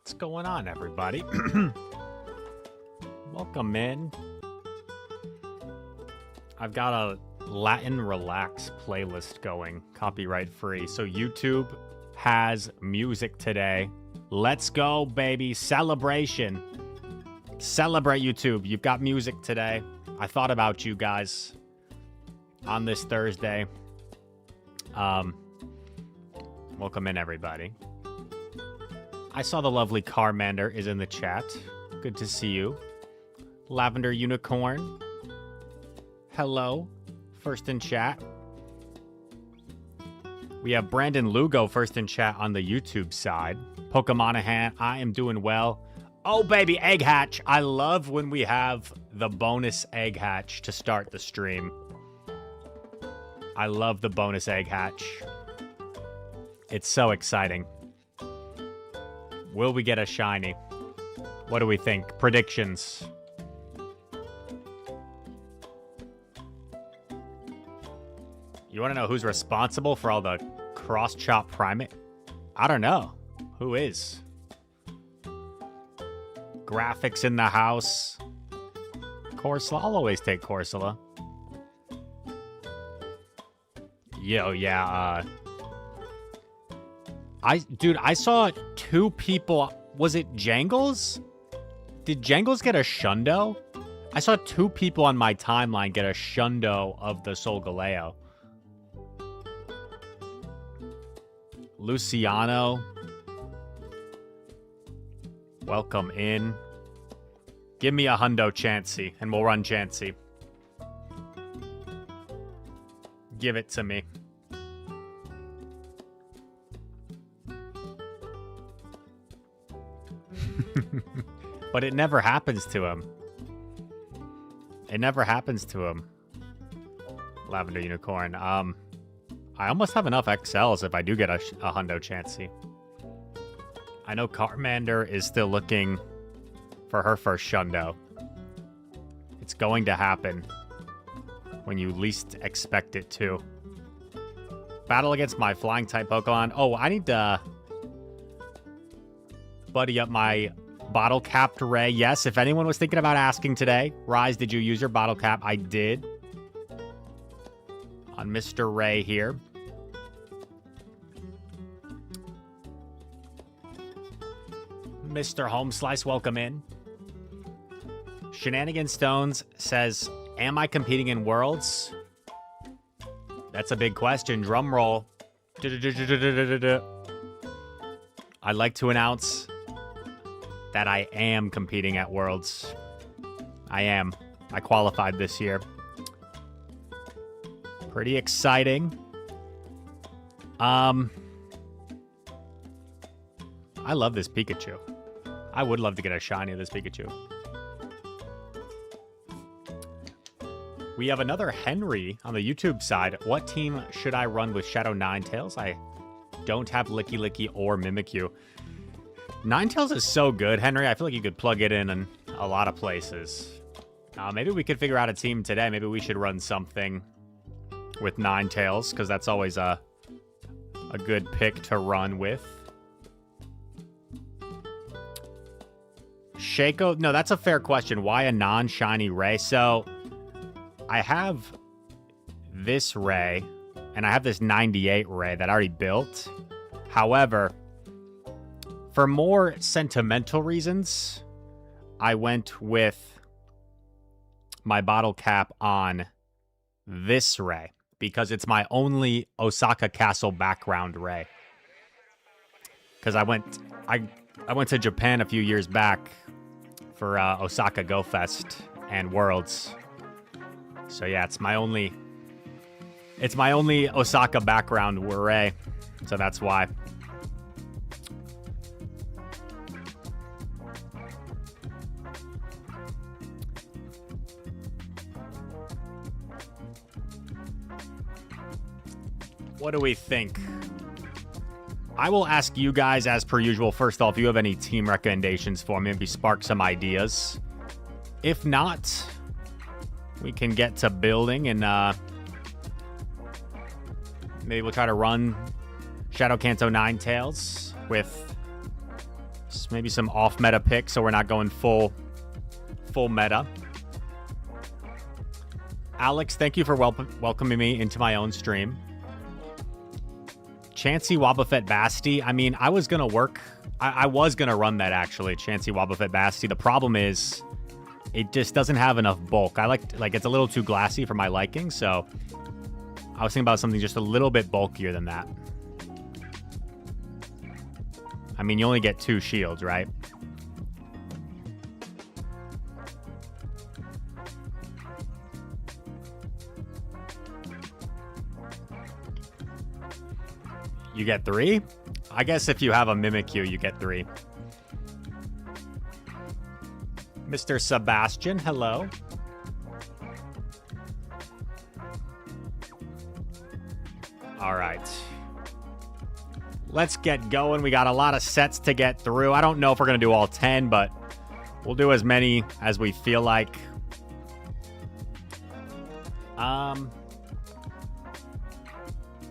What's going on, everybody? Welcome in. I've got a Latin Relax playlist going, copyright free. So YouTube has music today. Let's go, baby. Celebration. Celebrate, YouTube. You've got music today. I thought about you guys on this Thursday. Welcome in, everybody. I saw the lovely Carmander is in the chat. Good to see you. Lavender Unicorn. Hello. First in chat. We have Brandon Lugo first in chat on the YouTube side. Pokemonahan, I am doing well. Oh, baby, egg hatch. I love when we have the bonus egg hatch to start the stream. I love the bonus egg hatch. It's so exciting. Will we get a shiny? What do we think? Predictions. You want to know who's responsible for all the cross-chop primate? I don't know. Who is? Graphics in the house. Corsola. I'll always take Corsola. Yo, yeah, I saw two people. Was it Jangles? Did Jangles get a shundo? I saw two people on my timeline get a shundo of the Solgaleo. Luciano. Welcome in. Give me a hundo Chansey, and we'll run Chansey. Give it to me. But it never happens to him. It never happens to him. Lavender Unicorn. I almost have enough XLs if I do get a hundo Chansey. I know Carmander is still looking for her first shundo. It's going to happen when you least expect it to. Battle against my flying type Pokemon. Oh, I need to buddy up my bottle capped Ray. Yes, if anyone was thinking about asking today, Rise, did you use your bottle cap? I did. On Mr. Ray here. Mr. Home Slice, welcome in. Shenanigan Stones says, am I competing in Worlds? That's a big question. Drum roll. I'd like to announce that I am competing at Worlds. I am. I qualified this year. Pretty exciting. I love this Pikachu. I would love to get a shiny of this Pikachu. We have another Henry on the YouTube side. What team should I run with Shadow Ninetales? I don't have Licky Licky or Mimikyu. Ninetales is so good, Henry. I feel like you could plug it in a lot of places. Maybe we could figure out a team today. Maybe we should run something with Ninetales, because that's always a good pick to run with. Shaco? No, that's a fair question. Why a non-shiny Ray? So, I have this Ray, and I have this 98 Ray that I already built. However, for more sentimental reasons, I went with my bottle cap on this Ray, because it's my only Osaka Castle background Ray. Because I went to Japan a few years back for Osaka Go Fest and Worlds. So yeah, it's my only Osaka background Ray. So that's why. What do we think? I will ask you guys, as per usual, first off, if you have any team recommendations for me, maybe spark some ideas. If not, we can get to building, and maybe we'll try to run Shadow Kanto Ninetales with Maybe some off-meta picks so we're not going full meta. Alex, thank you for welcoming me into my own stream. Chansey Wobbuffet Basti. I mean, I was going to work... I was going to run that, actually, Chansey Wobbuffet Basti. The problem is it just doesn't have enough bulk. I like it's a little too glassy for my liking, so I was thinking about something just a little bit bulkier than that. I mean, you only get 2 shields, right? You get 3? I guess if you have a Mimikyu, you get 3. Mr. Sebastian, hello. All right. Let's get going. We got a lot of sets to get through. I don't know if we're going to do all 10, but we'll do as many as we feel like.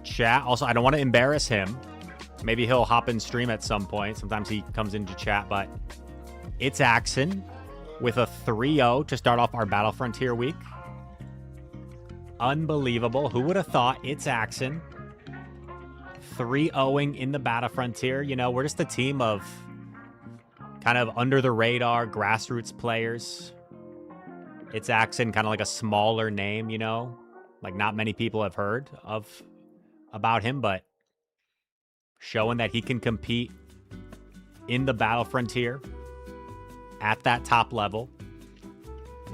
Chat. Also, I don't want to embarrass him. Maybe he'll hop in stream at some point. Sometimes he comes into chat, but it's Axon with a 3-0 to start off our Battle Frontier week. Unbelievable. Who would have thought? It's Axon 3-0ing in the Battle Frontier. You know, we're just a team of kind of under the radar grassroots players. It's Axon, kind of like a smaller name, you know, like not many people have heard about him, but showing that he can compete in the Battle Frontier at that top level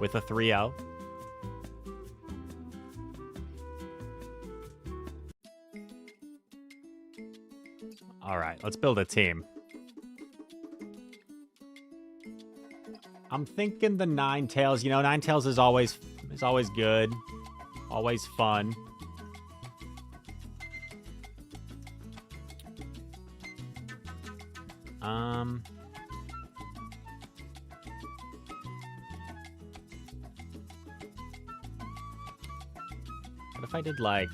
with a 3-0. All right, let's build a team. I'm thinking the Ninetales. You know, Ninetales is always good, always fun. What if I did like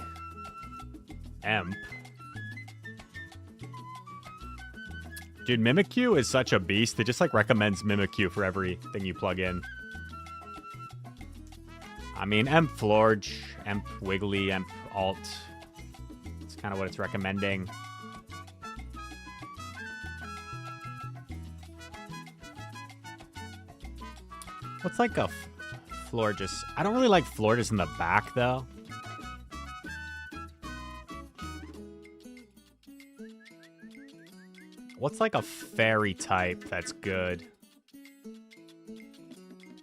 Emp? Dude, Mimikyu is such a beast. It just like recommends Mimikyu for everything you plug in. I mean, Emp Florge, Emp Wiggly, Emp Alt. It's kind of what it's recommending. What's like a Florges? I don't really like Florges in the back, though. What's like a fairy type that's good?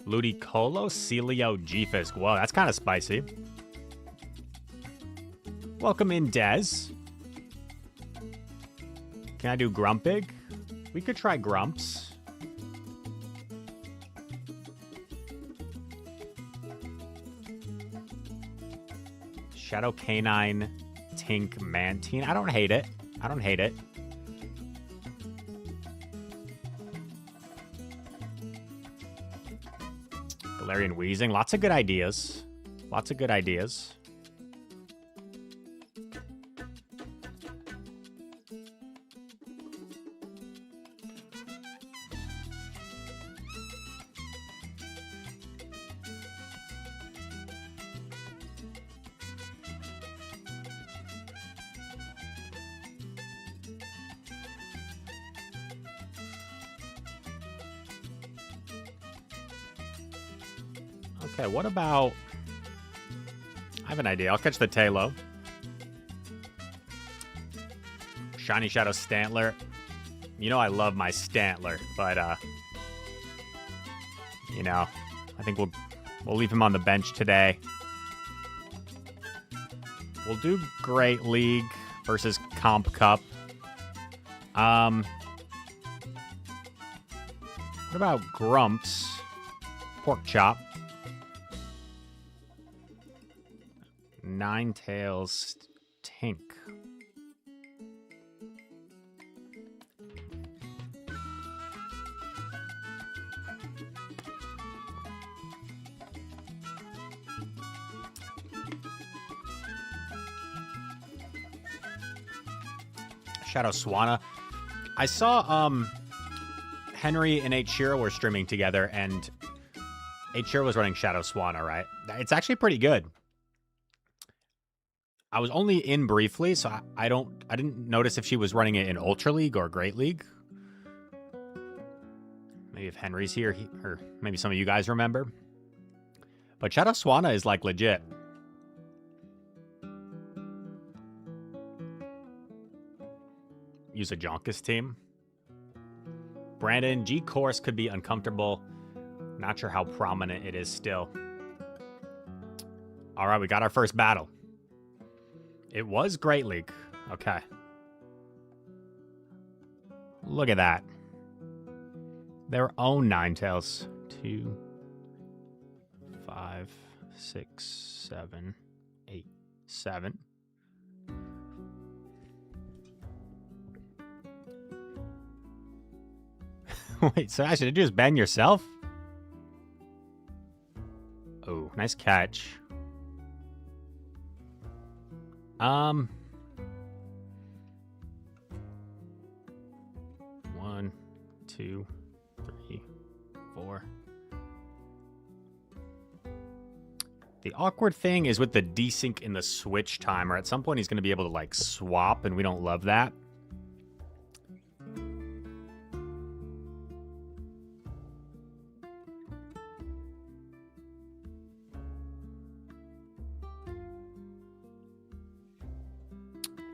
Ludicolo, Celio, G-Fisk. Whoa, that's kind of spicy. Welcome in, Dez. Can I do Grumpig? We could try Grumps. Shadow Canine, Tink, Mantine. I don't hate it. I don't hate it. Galarian Weezing. Lots of good ideas. Lots of good ideas. Okay, what about... I have an idea. I'll catch the Tailo. Shiny Shadow Stantler. You know I love my Stantler, but, you know, I think we'll leave him on the bench today. We'll do Great League versus Comp Cup. What about Grumps? Pork Chop. Ninetales Tink. Shadow Swanna. I saw Henry and H. Shiro were streaming together, and H. Shiro was running Shadow Swanna, right? It's actually pretty good. I was only in briefly, so I didn't notice if she was running it in Ultra League or Great League. Maybe if Henry's here, or maybe some of you guys remember. But Shadow Swanna is like legit. Use a Jonkus team. Brandon, G-Course could be uncomfortable. Not sure how prominent it is still. All right, we got our first battle. It was Great League. Okay. Look at that. Their own Ninetales. 2, 5, 6, 7, 8, 7. Wait, so Ash, did you just ban yourself? Oh, nice catch. 1, 2, 3, 4. The awkward thing is with the desync in the switch timer. At some point, he's going to be able to, like, swap, and we don't love that.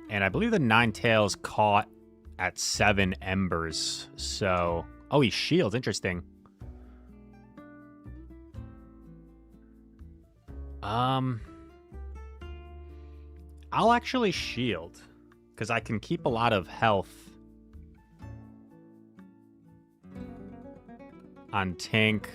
And I believe the Ninetales caught at 7 embers. So, oh, he shields. Interesting. I'll actually shield because I can keep a lot of health on Tink.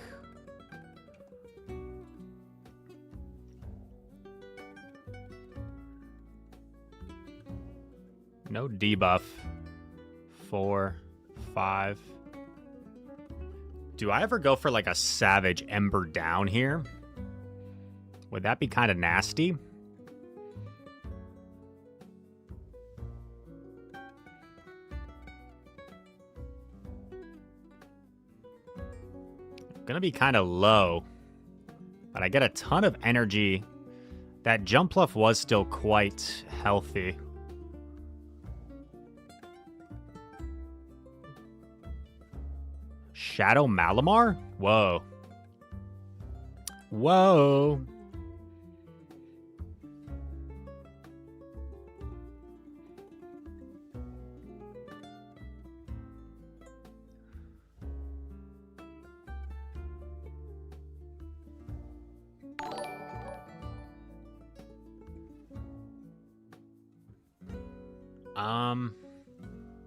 No debuff. 4, 5. Do I ever go for like a Savage Ember down here? Would that be kind of nasty? Gonna be kind of low, but I get a ton of energy. That jump bluff was still quite healthy. Shadow Malamar? Whoa. Whoa.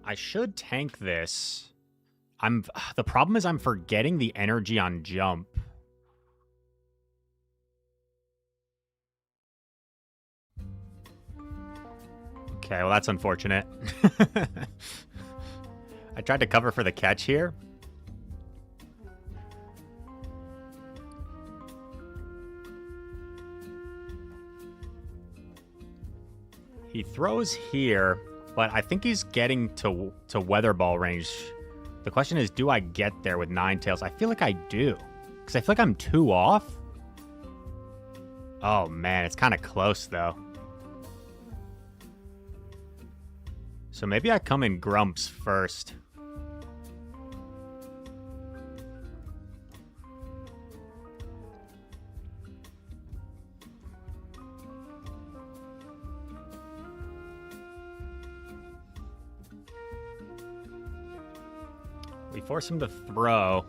I should tank this. The problem is I'm forgetting the energy on jump. Okay, well that's unfortunate. I tried to cover for the catch here. He throws here, but I think he's getting to Weather Ball range. The question is, do I get there with Ninetales? I feel like I do, because I feel like I'm 2 off. Oh man, it's kind of close though. So maybe I come in Grumps first. We force him to throw.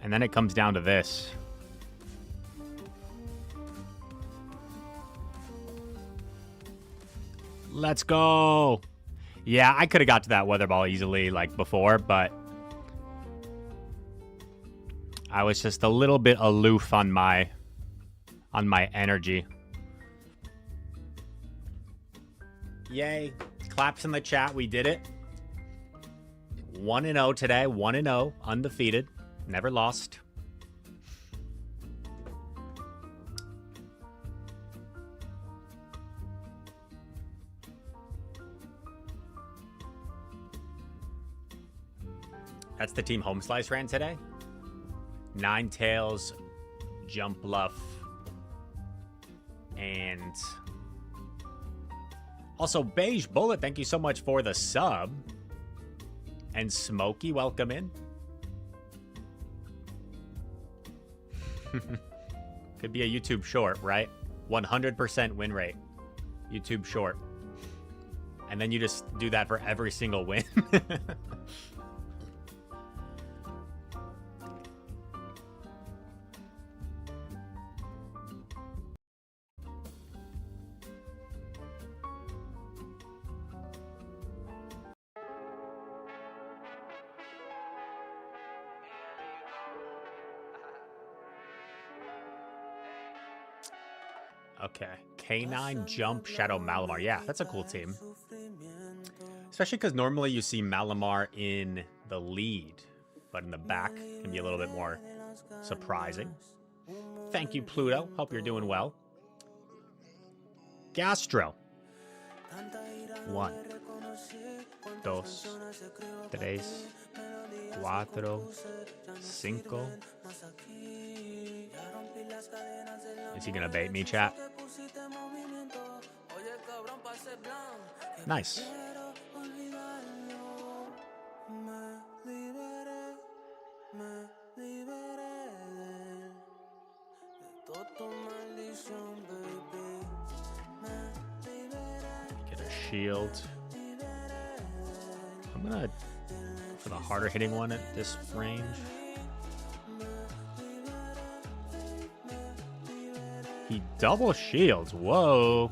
And then it comes down to this. Let's go. Yeah, I could have got to that Weather Ball easily like before, but I was just a little bit aloof on my energy. Yay. Claps in the chat. We did it. 1-0 today. 1-0. Undefeated. Never lost. That's the team Home Slice ran today. Ninetales, Jump Bluff, and also Beige Bullet, thank you so much for the sub. And Smokey, welcome in. Could be a YouTube short, right? 100% win rate. YouTube short. And then you just do that for every single win. Okay. K9, Jump, Shadow, Malamar. Yeah, that's a cool team. Especially because normally you see Malamar in the lead, but in the back can be a little bit more surprising. Thank you, Pluto. Hope you're doing well. Gastro. 1, 2, 3, 4, 5. Is he gonna bait me, chat? Nice. Get a shield. I'm gonna go for the harder hitting one at this range. He double shields. Whoa.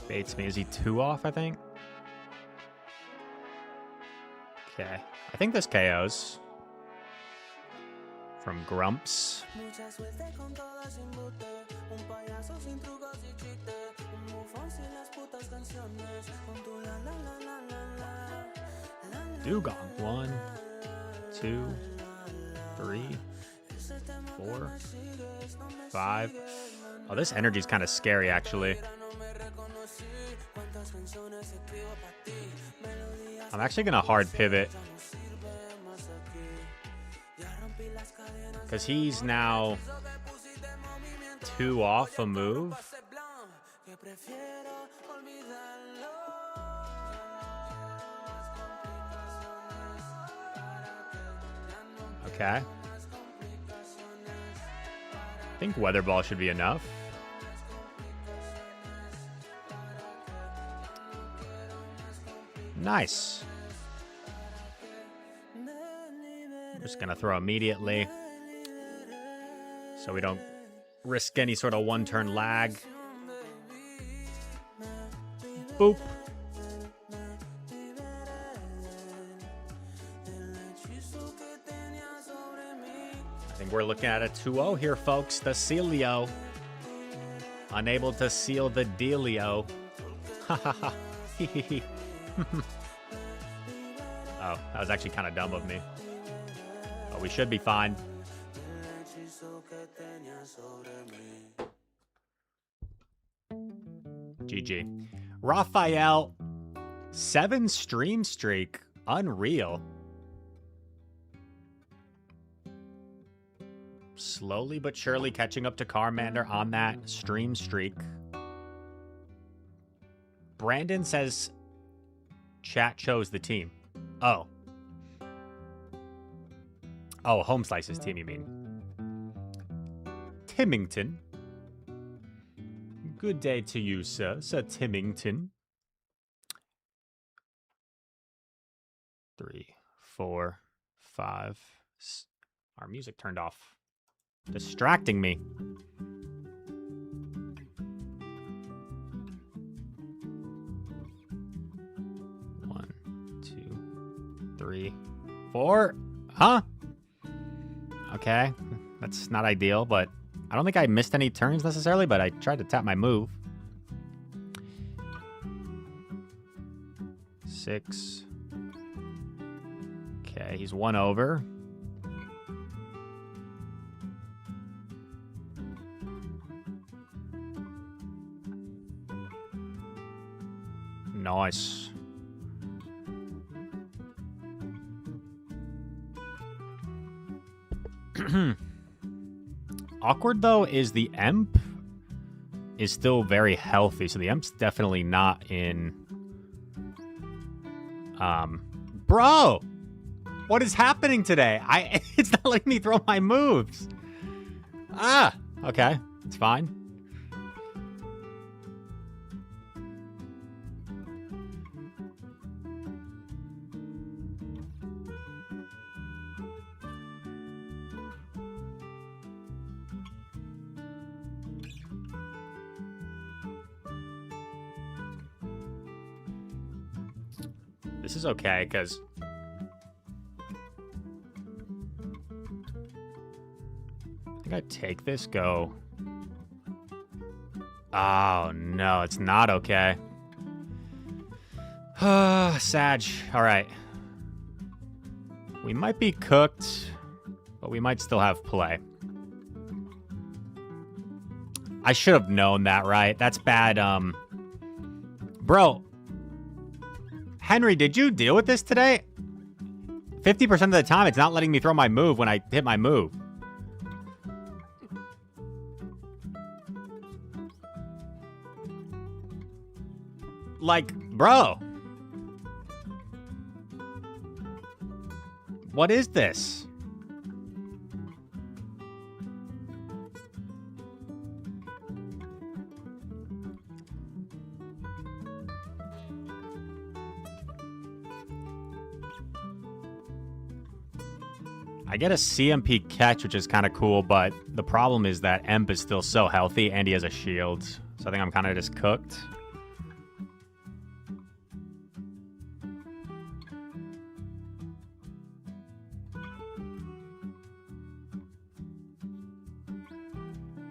Baits me. Is he 2 off, I think? Okay. I think this KOs. From Grumps. Dugong. 1, 2, 3, 4, 5. Oh, this energy's kind of scary, actually. I'm actually going to hard pivot. Because he's now 2 off a move. Okay. I think Weather Ball should be enough. Nice. I'm just going to throw immediately so we don't risk any sort of one-turn lag. Boop. I think we're looking at a 2-0 here, folks. The Celio. Unable to seal the dealio. Ha ha ha. Oh, that was actually kind of dumb of me. But we should be fine. GG. Raphael, 7 stream streak. Unreal. Slowly but surely catching up to Carmander on that stream streak. Brandon says chat chose the team. Oh. Oh, Home Slice's team, you mean. Timmington. Good day to you, sir. Sir Timmington. 3, 4, 5. Our music turned off. Distracting me. One, 2, 3, 4. Huh? Okay. That's not ideal, but I don't think I missed any turns necessarily, but I tried to tap my move. 6. Okay, he's 1 over. Nice. Awkward, though, is the Emp is still very healthy, so the Emp's definitely not in... Bro! What is happening today? It's not letting me throw my moves. Ah! Okay. It's fine. This is okay, because... I think I take this, go... Oh, no, it's not okay. Sag. All right. We might be cooked, but we might still have play. I should have known that, right? That's bad, Bro. Henry, did you deal with this today? 50% of the time, it's not letting me throw my move when I hit my move. Like, bro. What is this? I get a CMP catch, which is kind of cool, but the problem is that Emp is still so healthy and he has a shield. So I think I'm kind of just cooked.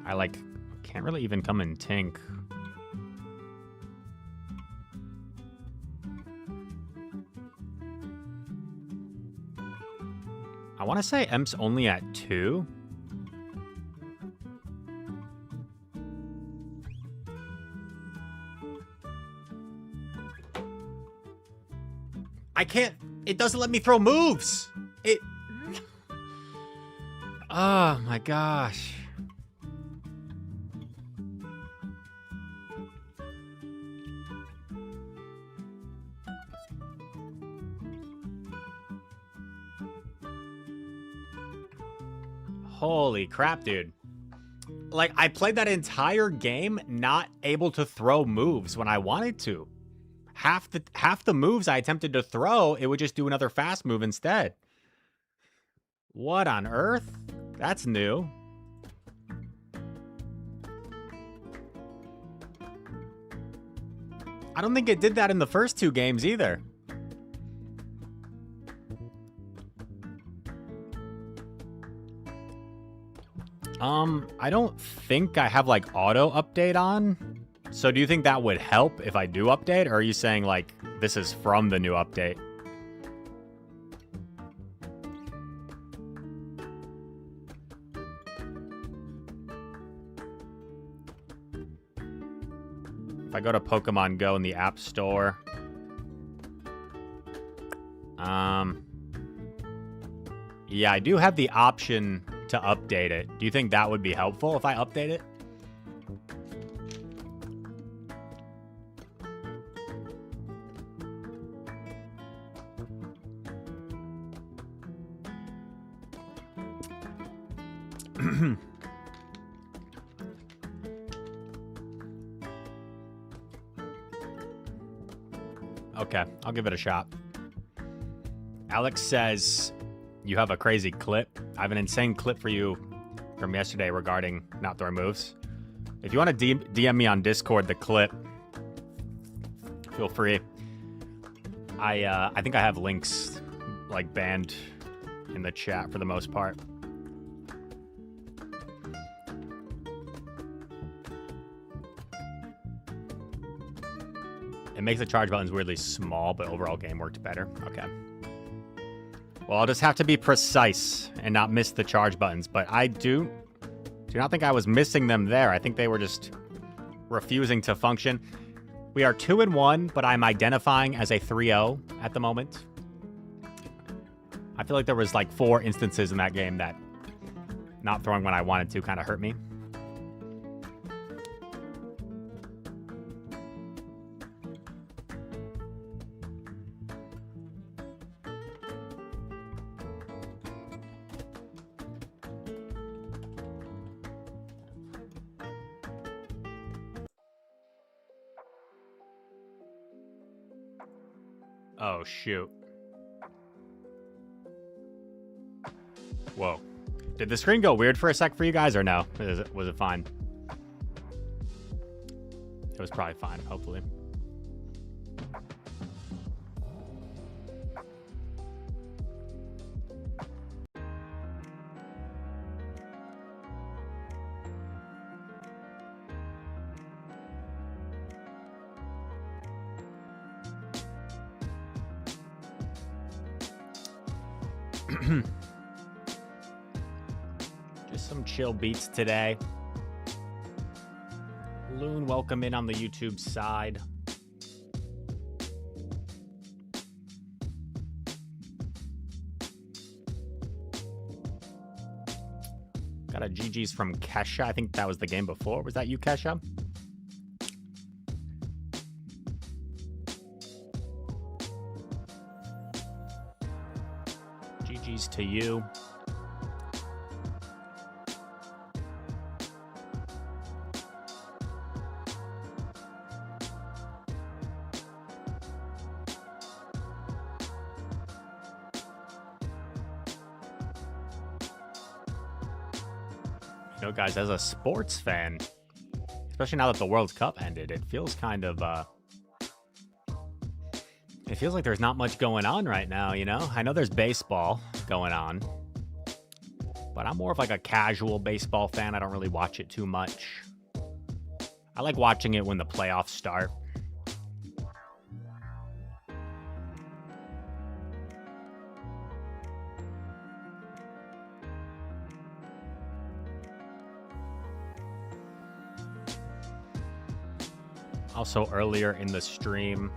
I, like, can't really even come and tink. I want to say Emp's only at 2. I can't... It doesn't let me throw moves! It... Oh, my gosh. Holy crap, dude. Like, I played that entire game not able to throw moves when I wanted to. Half the moves I attempted to throw, it would just do another fast move instead. What on earth? That's new. I don't think it did that in the first 2 games either. I don't think I have, like, auto update on. So do you think that would help if I do update? Or are you saying, like, this is from the new update? If I go to Pokemon Go in the App Store. Yeah, I do have the option to update it. Do you think that would be helpful if I update it? Okay, I'll give it a shot. Alex says, you have a crazy clip. I have an insane clip for you from yesterday regarding not throwing moves. If you want to DM me on Discord the clip, feel free. I think I have links, like, banned in the chat for the most part. It makes the charge buttons weirdly small, but overall game worked better. Okay. Well, I'll just have to be precise and not miss the charge buttons. But I do not think I was missing them there. I think they were just refusing to function. We are 2-1, but I'm identifying as a 3-0 at the moment. I feel like there was like 4 instances in that game that not throwing when I wanted to kind of hurt me. Oh, shoot. Whoa. Did the screen go weird for a sec for you guys, or no? Was it fine? It was probably fine, hopefully. Just some chill beats today. Loon, welcome in on the YouTube side. Got a GG's from Kesha. I think that was the game before. Was that you, Kesha? GG's to you. You know, guys, as a sports fan, especially now that the World Cup ended, it feels kind of, it feels like there's not much going on right now, you know? I know there's baseball going on, but I'm more of like a casual baseball fan. I don't really watch it too much. I like watching it when the playoffs start. Also, earlier in the stream,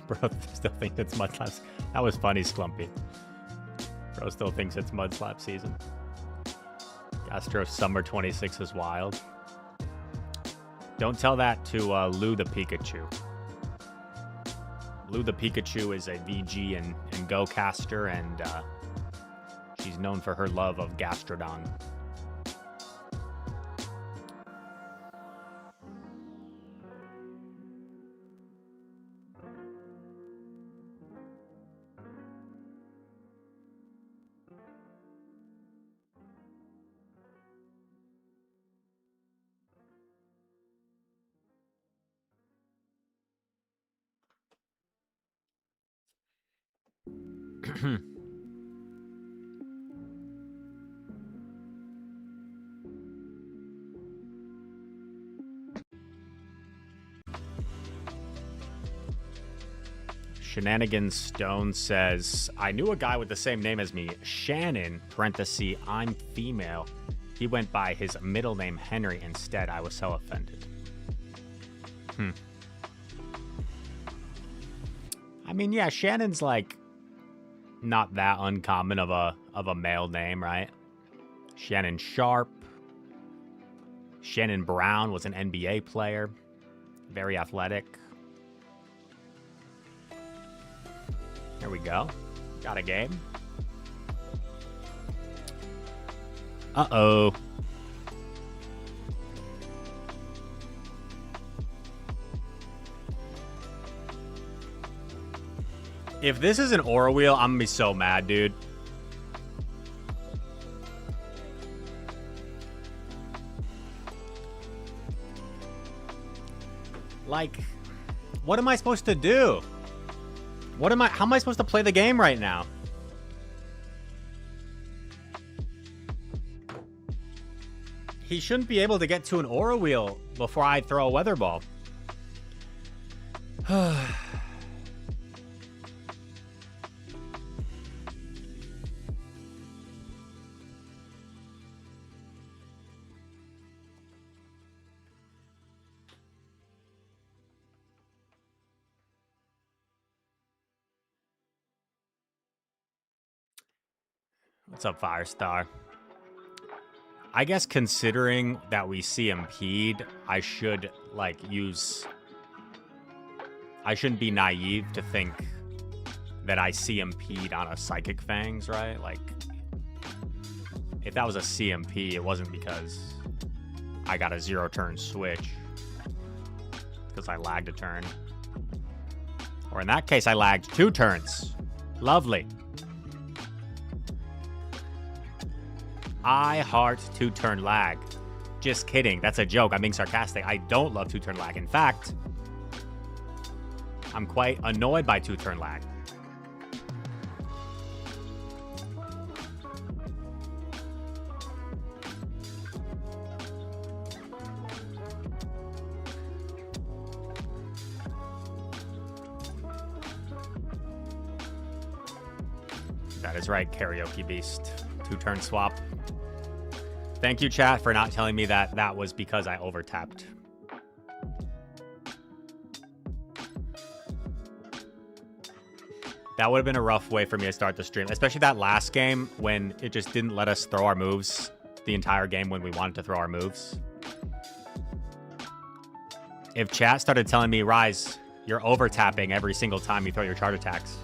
bro still thinks it's mud slaps. That was funny, Slumpy. Bro still thinks it's mud slap season. Gastro Summer 26 is wild. Don't tell that to Lou the Pikachu. Lou the Pikachu is a VG and Go caster, and she's known for her love of Gastrodon. Shenanigans Stone says, I knew a guy with the same name as me, Shannon, parenthesis, I'm female. He went by his middle name, Henry, instead. I was so offended. I mean, yeah, Shannon's like not that uncommon of a male name, right? Shannon Sharp. Shannon Brown was an NBA player. Very athletic. Here we go. Got a game. Uh-oh. If this is an Aura Wheel, I'm gonna be so mad, dude. Like, what am I supposed to do? How am I supposed to play the game right now? He shouldn't be able to get to an Aura Wheel before I throw a Weather Ball. What's up, Firestar? I guess considering that we CMP'd, I should, like, use... I shouldn't be naive to think that I CMP'd on a Psychic Fangs, right? Like, if that was a CMP, it wasn't because I got a 0-turn switch. Because I lagged a turn. Or in that case, I lagged 2 turns. Lovely. I heart 2-turn lag. Just kidding. That's a joke. I'm being sarcastic. I don't love 2-turn lag. In fact, I'm quite annoyed by 2-turn lag. That is right, Karaoke Beast. 2-turn swap. Thank you, chat, for not telling me that that was because I overtapped. That would have been a rough way for me to start the stream, especially that last game when it just didn't let us throw our moves the entire game when we wanted to throw our moves. If chat started telling me, Rise, you're overtapping every single time you throw your charge attacks,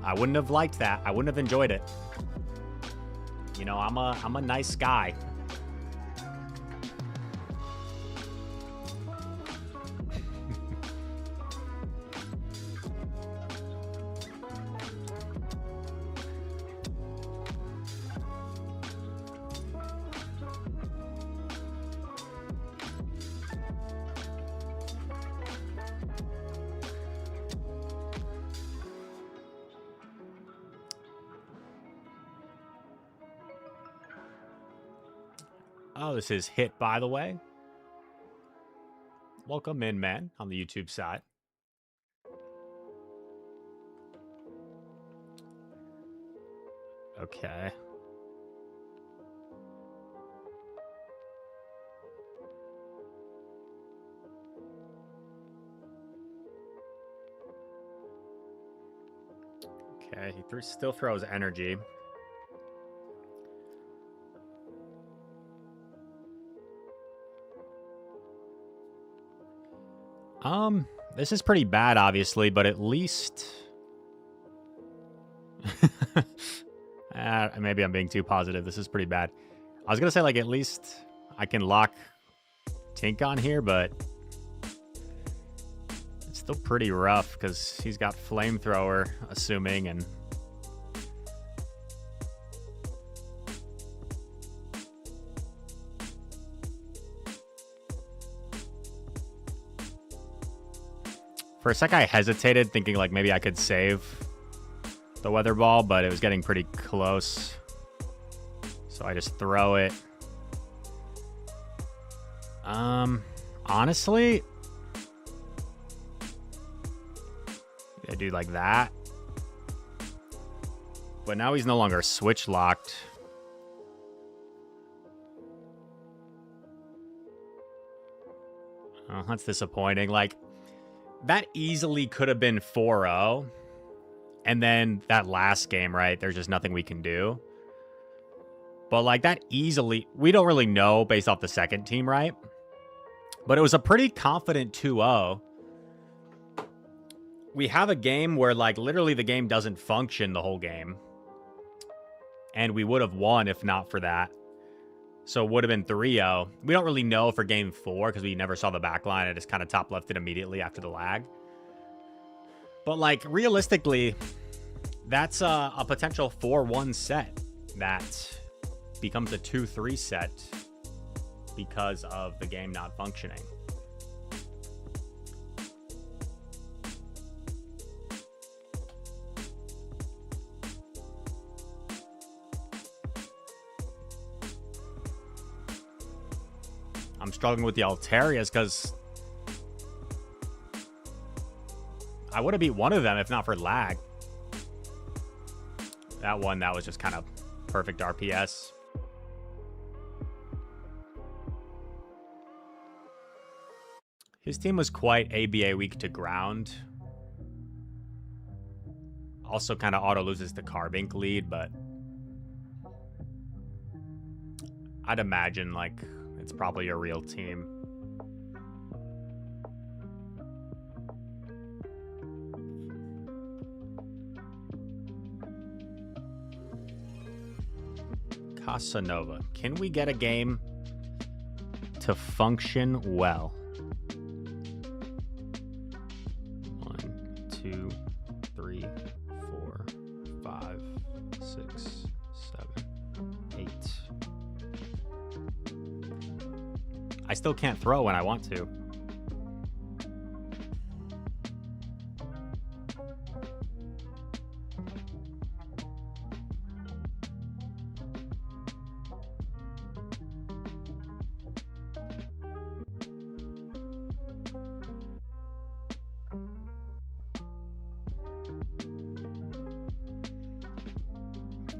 I wouldn't have liked that. I wouldn't have enjoyed it. You know, I'm a nice guy. Oh, this is Hit, by the way. Welcome in, man, on the YouTube side. Okay. Okay, he still throws energy. This is pretty bad, obviously, but at least... maybe I'm being too positive. This is pretty bad. I was going to say, like, at least I can lock Tink on here, but it's still pretty rough because he's got Flamethrower, assuming, and... For a sec, I hesitated, thinking, like, maybe I could save the Weather Ball, but it was getting pretty close. So I just throw it. Honestly, I do like that. But now he's no longer switch locked. Oh, that's disappointing. Like, that easily could have been 4-0. And then that last game, right? There's just nothing we can do. But, like, that easily... We don't really know based off the second team, right? But it was a pretty confident 2-0. We have a game where, like, literally the game doesn't function the whole game. And we would have won if not for that. So it would have been 3-0. We don't really know for game 4 because we never saw the back line. I just kind of top left it immediately after the lag. But, like, realistically, that's a potential 4-1 set that becomes a 2-3 set because of the game not functioning. I'm struggling with the Altarias because I would have beat one of them if not for lag. That one, that was just kind of perfect RPS. His team was quite ABA weak to ground. Also kind of auto loses the Carbink lead, but I'd imagine, like, it's probably a real team. Casanova. Can we get a game to function well? 1, 2, 3, 4, 5, 6, 7, 8. I still can't throw when I want to.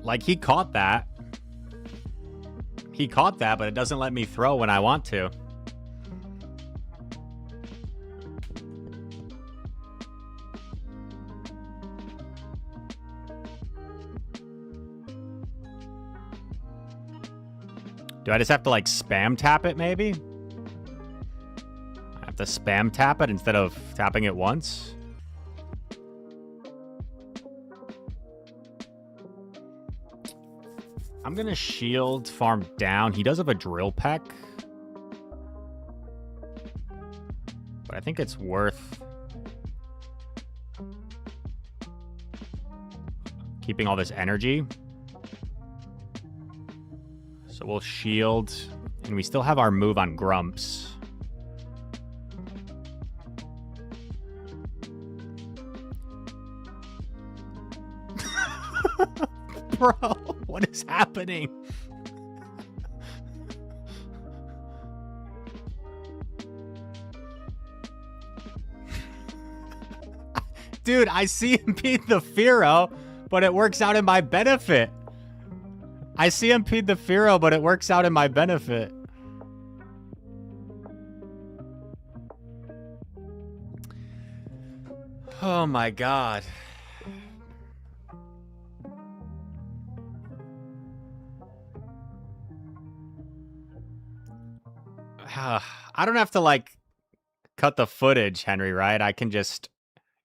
Like, he caught that. He caught that, but it doesn't let me throw when I want to. Do I just have to, like, spam tap it, maybe? I have to spam tap it instead of tapping it once? I'm gonna shield farm down. He does have a drill peck. But I think it's worth keeping all this energy. So we'll shield. And we still have our move on Grumps. Bro, what is happening? Dude, I see him beat the Firo, but it works out in my benefit. I see him beat the Firo, but it works out in my benefit. Oh my god. I don't have to, like, cut the footage, Henry, right? I can just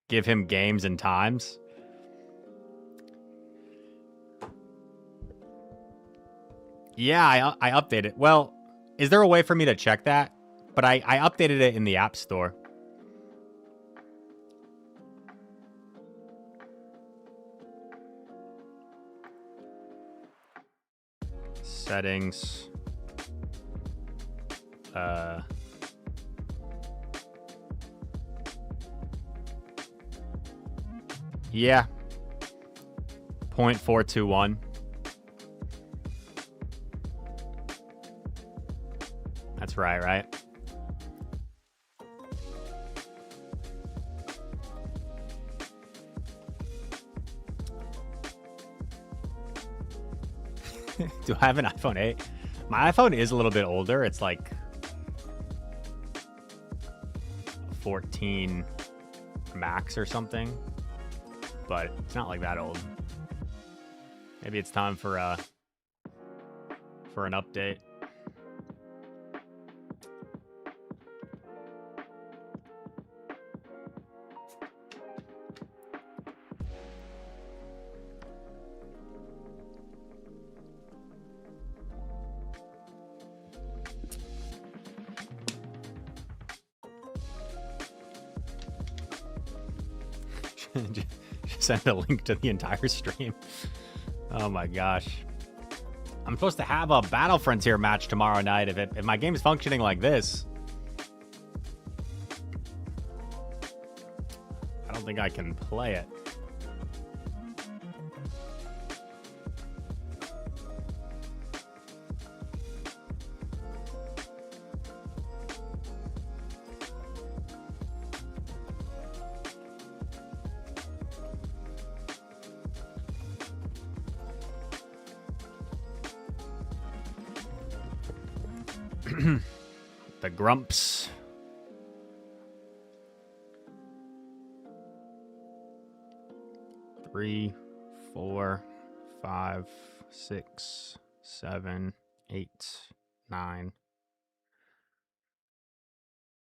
give him games and times. Yeah, I updated. Well, is there a way for me to check that? But I updated it in the App Store. Settings. Yeah. 0.421. That's right? Do I have an iPhone 8? My iPhone is a little bit older. It's like 14 Max or something. But it's not like that old. Maybe it's time for an update. Send a link to the entire stream. Oh my gosh. I'm supposed to have a Battle Frontier match tomorrow night. If my game is functioning like this, I don't think I can play it. The Grumps. 3, 4, 5, 6, 7, 8, 9.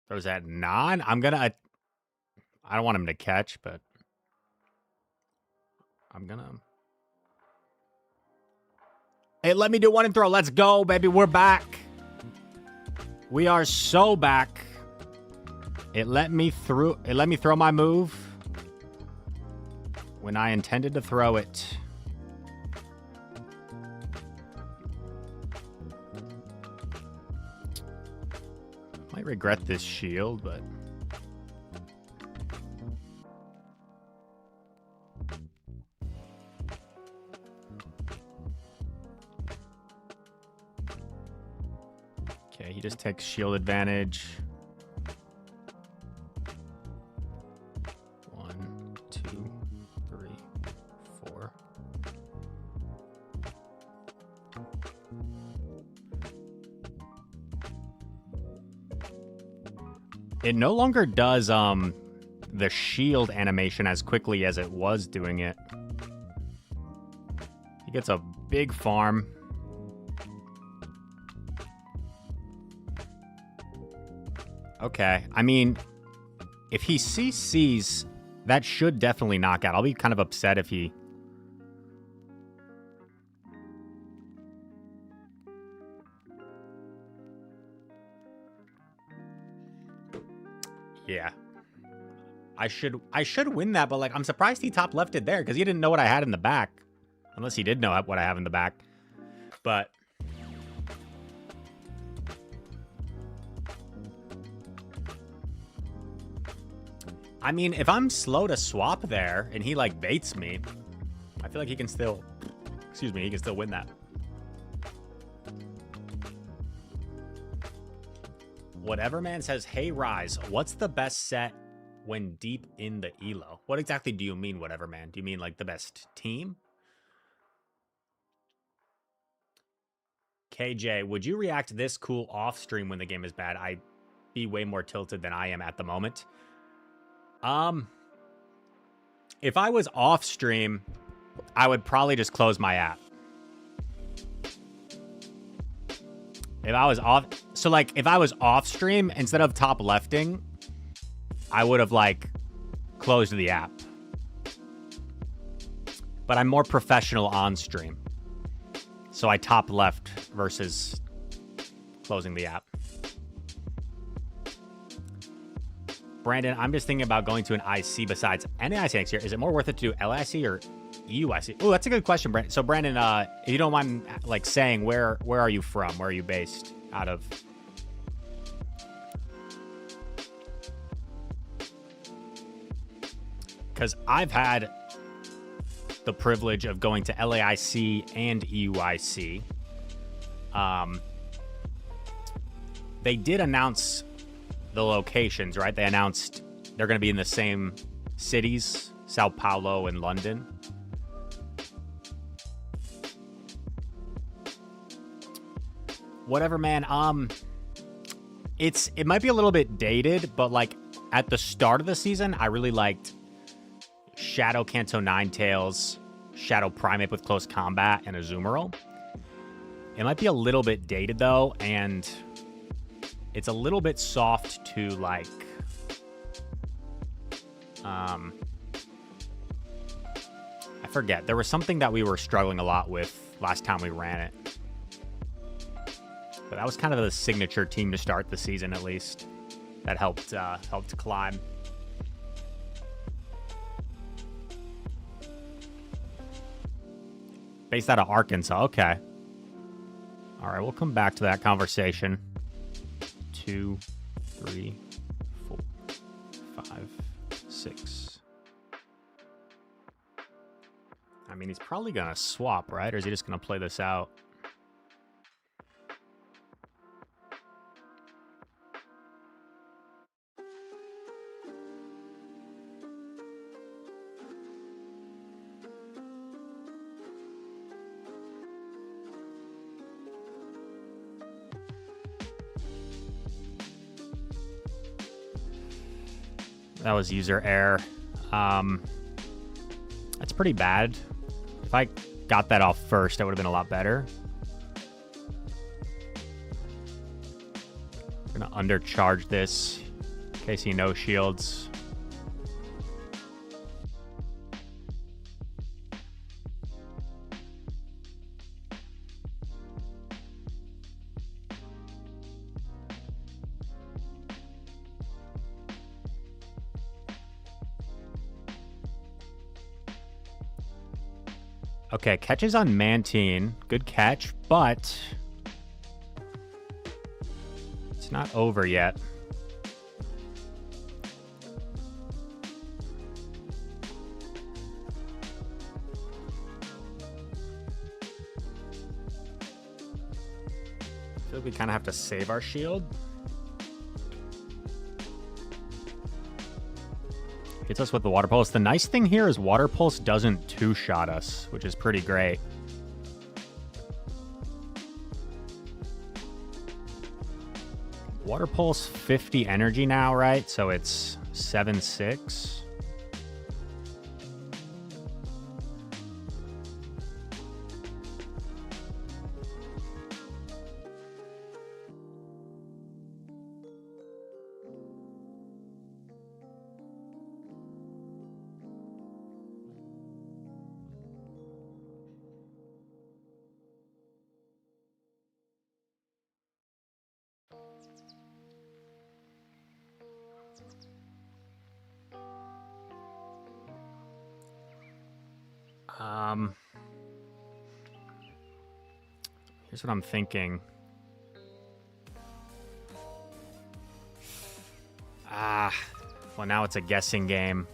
Throws that 9. I don't want him to catch, but I'm gonna. Hey, let me do one and throw. Let's go, baby. We're back. We are so back. It let me throw my move when I intended to throw it. Might regret this shield, but okay, he just takes shield advantage. 1, 2, 3, 4. It no longer does the shield animation as quickly as it was doing it. He gets a big farm. Okay, I mean, if he CCs, that should definitely knock out. I'll be kind of upset if he... Yeah. I should win that, but like I'm surprised he top left it there because he didn't know what I had in the back. Unless he did know what I have in the back. But I mean, if I'm slow to swap there and he like baits me, I feel like he can still he can still win that. Whatever man says, hey Rise, what's the best set when deep in the elo? What exactly do you mean, whatever man? Do you mean like the best team? KJ, would you react this cool off stream when the game is bad? I'd be way more tilted than I am at the moment. If I was off stream, I would probably just close my app. If I was off, so like if I was off stream, instead of top lefting, I would have like closed the app. But I'm more professional on stream. So I top left versus closing the app. Brandon, I'm just thinking about going to an IC besides NAIC next year. Is it more worth it to do LIC or EUIC? Oh, that's a good question, Brandon. So Brandon, if you don't mind like saying where are you from? Where are you based out of? Because I've had the privilege of going to LAIC and EUIC. They did announce the locations, right? They announced they're going to be in the same cities, Sao Paulo and London. Whatever, man. It might be a little bit dated, but like at the start of the season, I really liked Shadow Kanto Ninetales, Shadow Primate with close combat, and Azumarill. It might be a little bit dated though, and it's a little bit soft to like I forget. There was something that we were struggling a lot with last time we ran it. But that was kind of the signature team to start the season, at least. That helped climb. Based out of Arkansas. Okay. All right, we'll come back to that conversation. 2, 3, 4, 5, 6. I mean, he's probably going to swap, right? Or is he just going to play this out? That was user error. That's pretty bad. If I got that off first, that would have been a lot better. I'm gonna undercharge this in case he no shields. Okay, catches on Mantine. Good catch, but it's not over yet. I feel like we kind of have to save our shield. Hits us with the Water Pulse. The nice thing here is Water Pulse doesn't two-shot us, which is pretty great. Water Pulse 50 energy now, right? So it's 7-6. Here's what I'm thinking. Well, now it's a guessing game.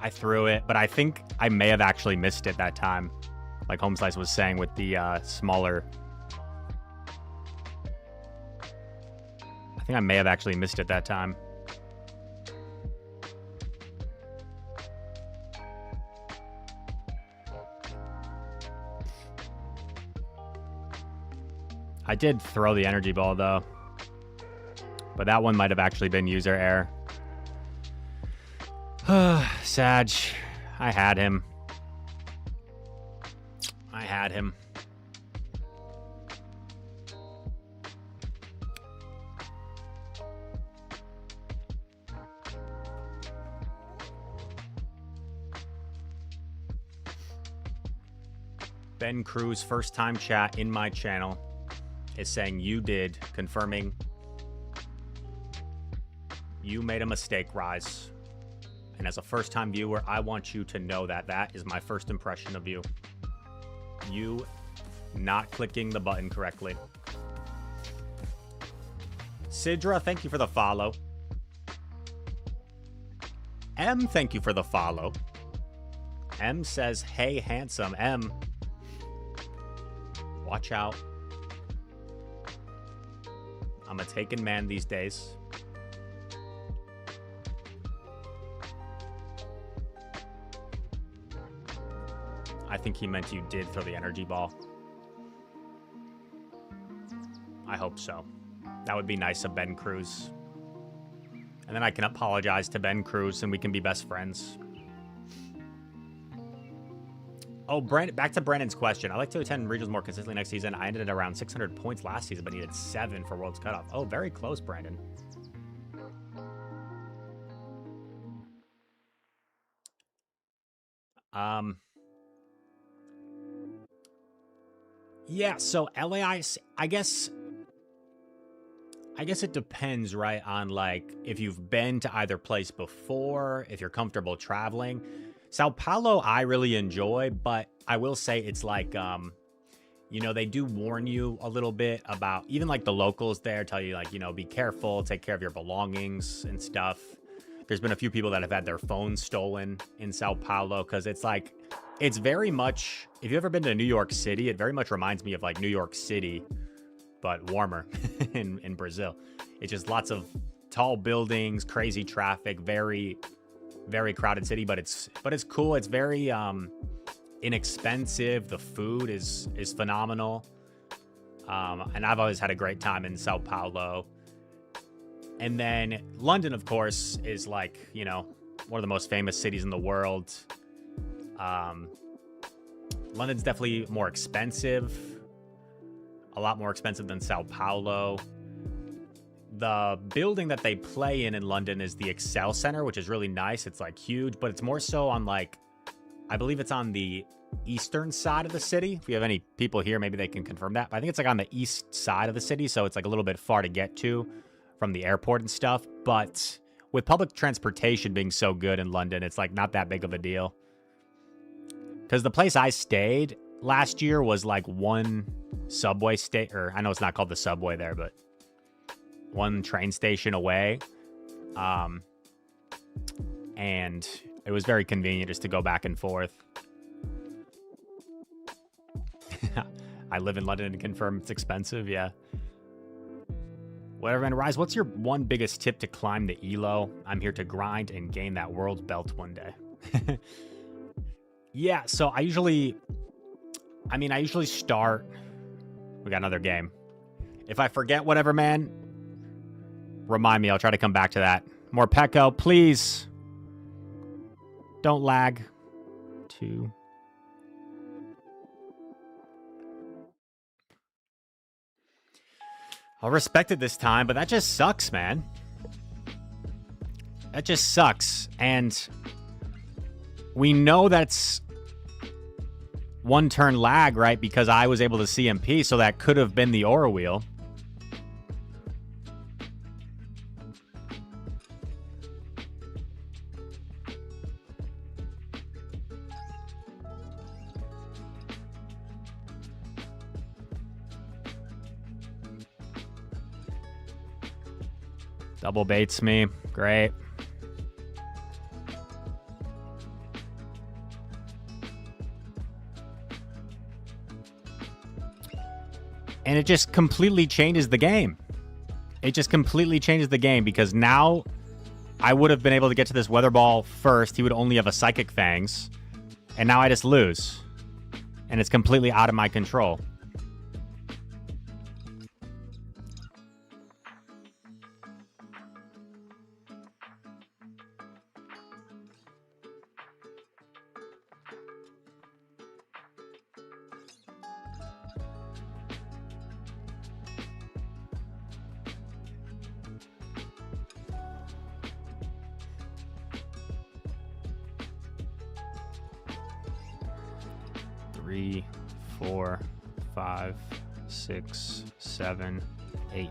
I threw it, but I think I may have actually missed it that time. Like Homeslice was saying with the smaller... I think I may have actually missed it that time. I did throw the energy ball, though. But that one might have actually been user error. Sag. I had him. I had him. Ben Cruz, first time chat in my channel, is saying you did, confirming you made a mistake, Rise. And as a first time viewer, I want you to know that that is my first impression of you. You not clicking the button correctly. Sidra, thank you for the follow. M, thank you for the follow. M says, hey, handsome. M, watch out. I'm a taken man these days. I think he meant you did throw the energy ball. I hope so. That would be nice of Ben Cruz. And then I can apologize to Ben Cruz and we can be best friends. Oh, Brandon, back to Brandon's question. I like to attend regionals more consistently next season. I ended at around 600 points last season, but needed 7 for World's Cutoff. Oh, very close, Brandon. Yeah, so LAI, I guess it depends, right, on, like, if you've been to either place before, if you're comfortable traveling. Sao Paulo, I really enjoy, but I will say it's like, you know, they do warn you a little bit about, even like the locals there tell you, like, you know, be careful, take care of your belongings and stuff. There's been a few people that have had their phones stolen in Sao Paulo because it's like, it's very much, if you've ever been to New York City, it very much reminds me of like New York City, but warmer in Brazil. It's just lots of tall buildings, crazy traffic, very, very crowded city, but it's cool. It's very inexpensive. The food is phenomenal. And I've always had a great time in Sao Paulo. And then London, of course, is like, you know, one of the most famous cities in the world. London's definitely more expensive. A lot more expensive than Sao Paulo. The building that they play in London is the Excel Center, which is really nice. It's like huge, but it's more so on like, I believe it's on the eastern side of the city. If we have any people here, maybe they can confirm that. But I think it's like on the east side of the city, so it's like a little bit far to get to from the airport and stuff. But with public transportation being so good in London, it's like not that big of a deal. Because the place I stayed last year was like one subway or I know it's not called the subway there, but one train station away. And it was very convenient just to go back and forth. I live in London and confirm it's expensive, yeah. Whatever, man. Rise, what's your one biggest tip to climb the ELO? I'm here to grind and gain that world belt one day. Yeah, so I usually start... We got another game. If I forget whatever, man, remind me. I'll try to come back to that. More Pecco, please. Don't lag. 2. I'll respect it this time, but that just sucks, man. That just sucks. And we know that's one turn lag, right? Because I was able to CMP, so that could have been the aura wheel. Double baits me. Great. And it just completely changes the game. It just completely changes the game because now I would have been able to get to this weather ball first. He would only have a Psychic Fangs. And now I just lose. And it's completely out of my control. Three, 4, 5, 6, 7, 8.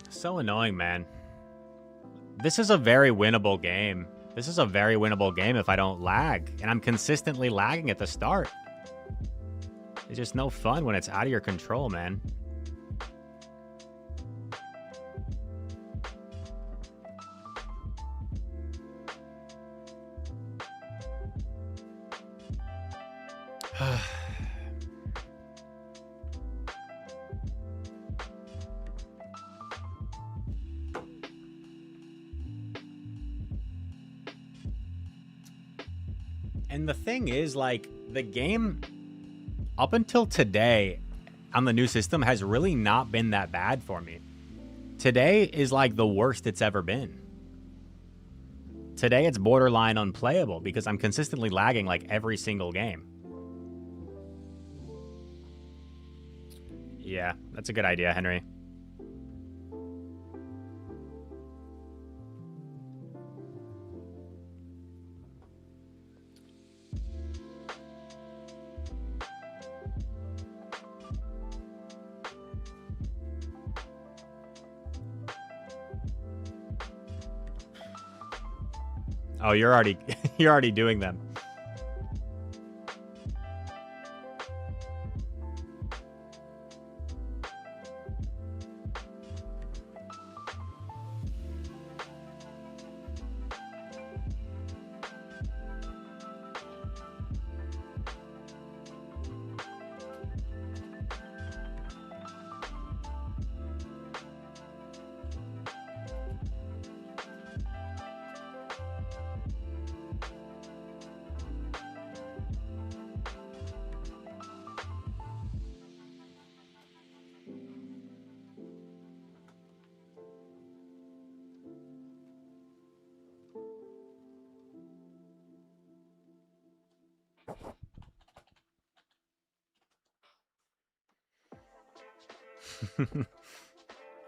So annoying, man. This is a very winnable game. This is a very winnable game if I don't lag. And I'm consistently lagging at the start. It's just no fun when it's out of your control, man. And the thing is, like, the game up until today on the new system has really not been that bad for me. Today is like the worst it's ever been. Today it's borderline unplayable because I'm consistently lagging like every single game. Yeah, that's a good idea, Henry. Oh, you're already you're already doing them.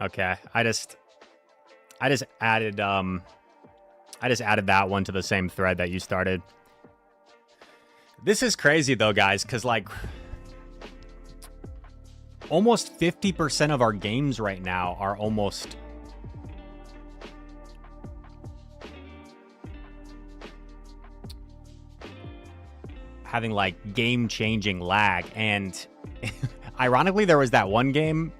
Okay, I just added that one to the same thread that you started. This is crazy though, guys, because like almost 50% of our games right now are almost having like game-changing lag, and ironically there was that one game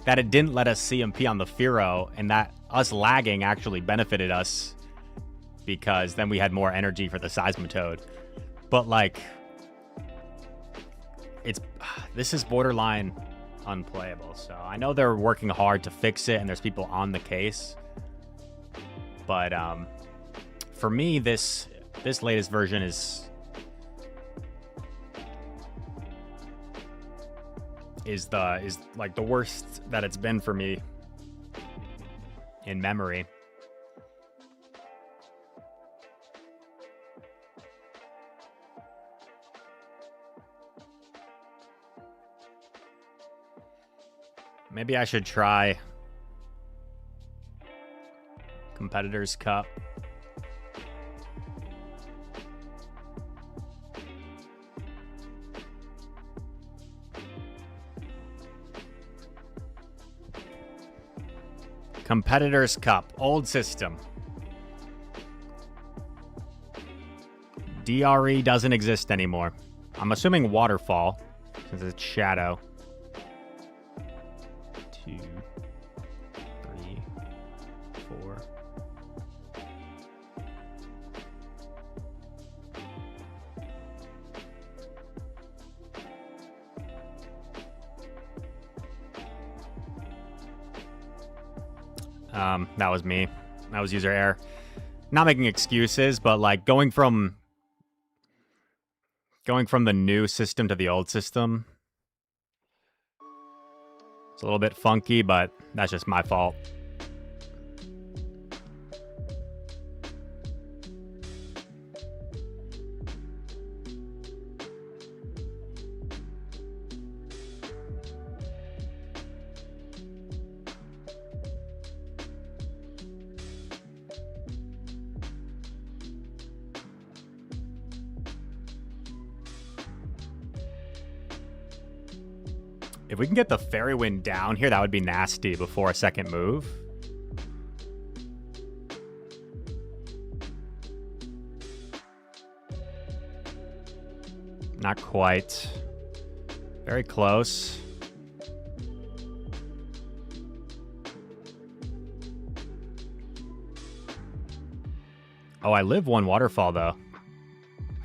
that it didn't let us CMP on the Firo, and that us lagging actually benefited us because then we had more energy for the Seismitoad. But like, this is borderline unplayable. So I know they're working hard to fix it, and there's people on the case. But for me, this latest version is like the worst that it's been for me in memory. Maybe I should try Competitors Cup. Competitors Cup, old system. DRE doesn't exist anymore. I'm assuming Waterfall, since it's Shadow. 2, 3, 4. That was me. That was user error. Not making excuses, but like going from the new system to the old system, it's a little bit funky, but that's just my fault. If we can get the Fairy Wind down here, that would be nasty before a second move. Not quite. Very close. Oh, I live one waterfall, though.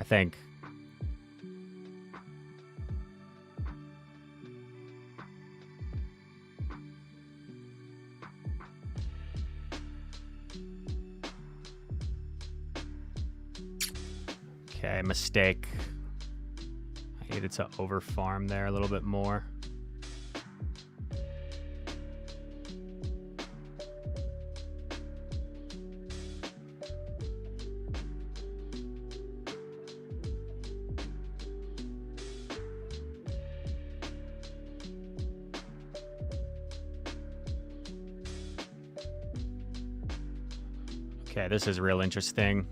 I think. Okay, mistake. I needed to overfarm there a little bit more. Okay, this is real interesting.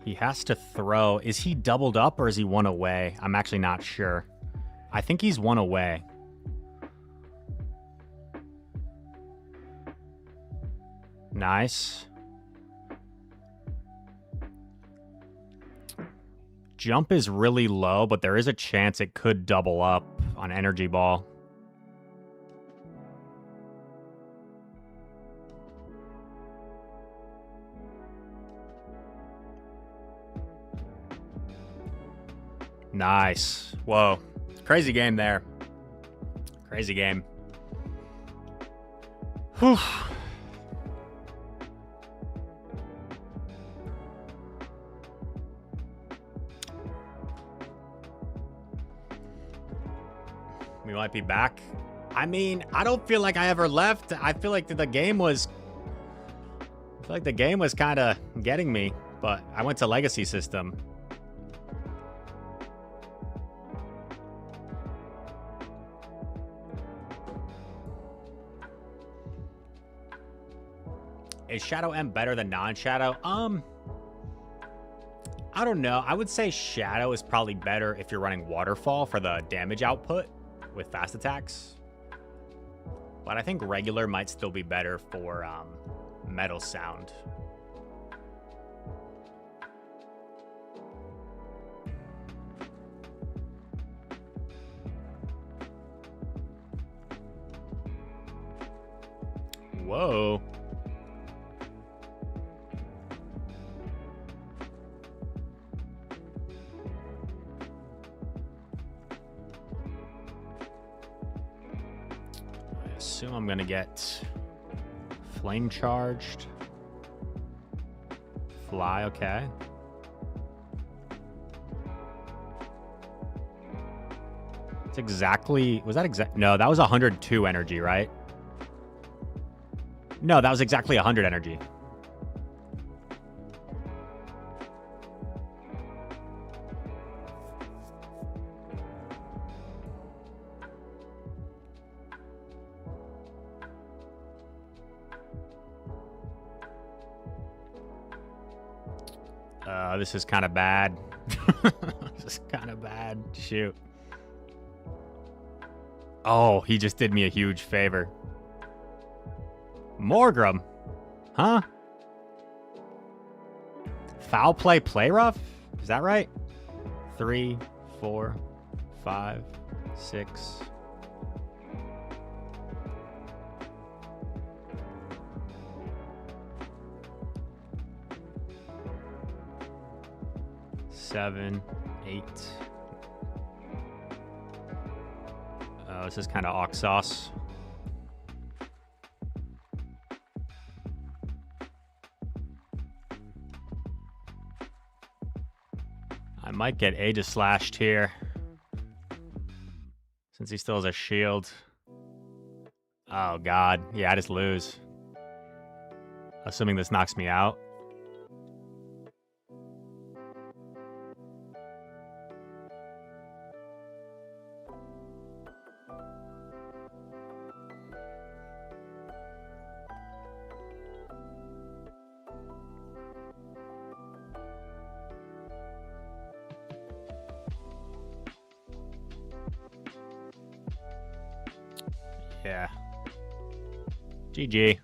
He has to throw. Is he doubled up or is he one away? I'm actually not sure. I think he's one away. Nice. Jump is really low, but there is a chance it could double up on Energy Ball. Nice. Whoa. Crazy game there. Crazy game. Whew. We might be back. I mean, I don't feel like I ever left. I feel like the game was... I feel like the game was kind of getting me, but I went to Legacy System. Is Shadow M better than non-Shadow? I don't know. I would say Shadow is probably better if you're running Waterfall for the damage output with fast attacks. But I think regular might still be better for Metal Sound. Whoa. I assume I'm gonna get flame charged. Fly, okay. It's exactly, was that exact? No, that was 102 energy, right? No, that was exactly 100 energy. This is kind of bad. This is kind of bad. Shoot. Oh, he just did me a huge favor. Morgrim. Huh? Foul play, play rough? Is that right? 3, 4, 5, 6. Seven, 8. Oh, this is kind of ox sauce. I might get Aegis slashed here, since he still has a shield. Oh god, yeah, I just lose. Assuming this knocks me out. Yeah. GG.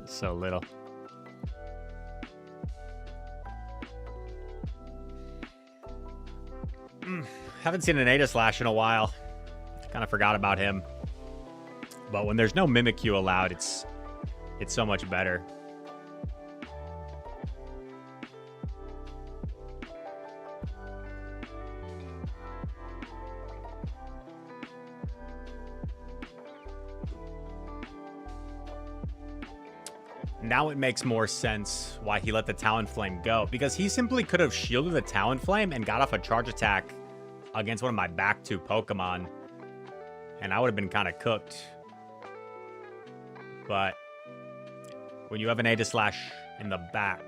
So little. Haven't seen an Ada Slash in a while. Kind of forgot about him. But when there's no Mimikyu allowed, it's so much better. Now it makes more sense why he let the Talonflame go, because he simply could have shielded the Talonflame and got off a charge attack against one of my back 2 Pokemon, and I would have been kind of cooked. But When you have an A/slash in the back,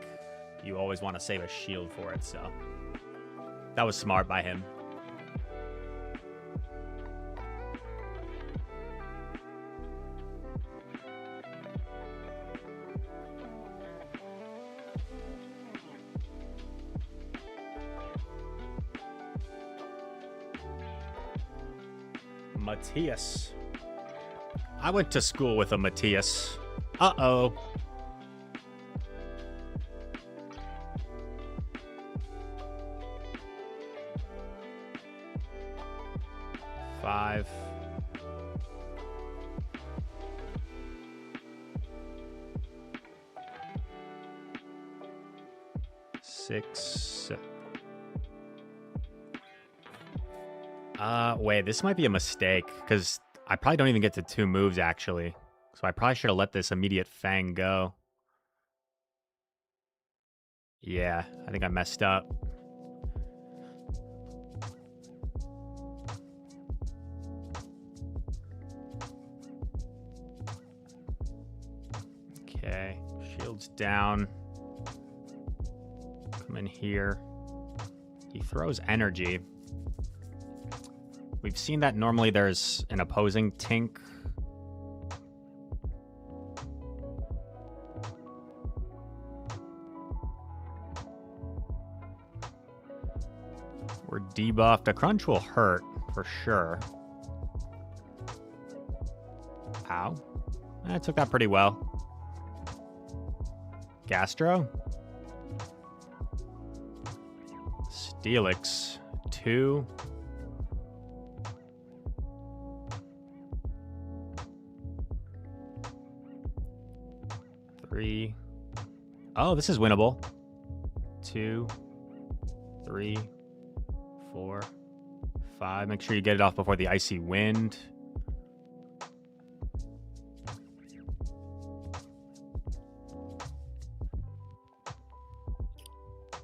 you always want to save a shield for it, so that was smart by him. Matthias. I went to school with a Matthias. Uh-oh. Five. Six. Wait, this might be a mistake, because I probably don't even get to 2 moves, actually. So I probably should have let this immediate Fang go. Yeah, I think I messed up. Okay, shield's down. Come in here. He throws energy. We've seen that normally there's an opposing Tink. We're debuffed. A crunch will hurt, for sure. Ow. I took that pretty well. Gastro. Steelix. 2. Three. Oh, this is winnable. 2, 3, 4, 5. Make sure you get it off before the icy wind.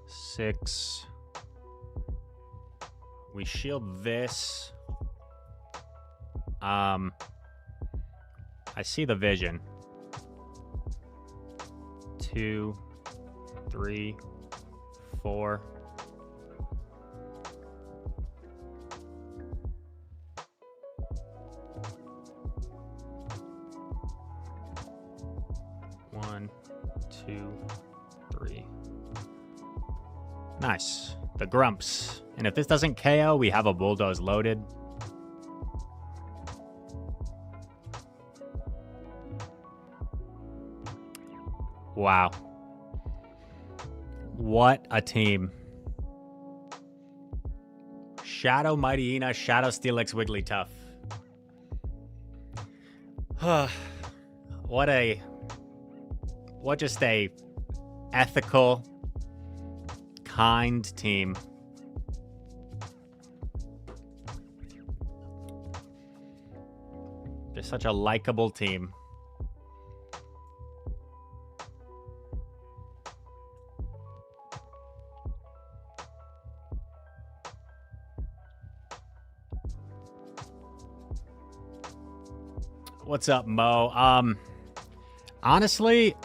Six. We shield this. I see the vision. 2, 3, 4. One, 2, 3. Nice. The Grumps. And if this doesn't KO, we have a Bulldoze loaded. Wow. What a team. Shadow Mighty Ina, Shadow Steelix, Wigglytuff. What just a ethical, kind team. They're such a likable team. What's up, Mo? Honestly,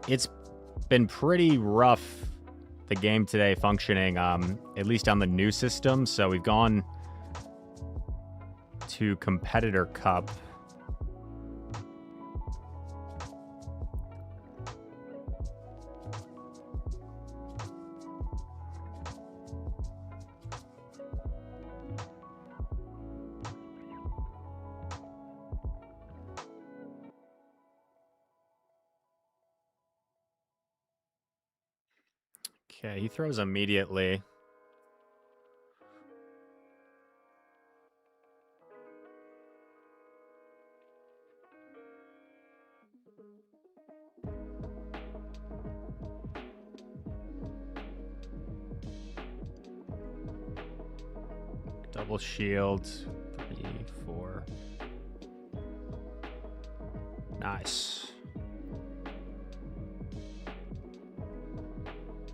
it's been pretty rough, the game today functioning, at least on the new system. So we've gone to Competitor Cup. Okay, he throws immediately. Double shield. 3, 4. Nice.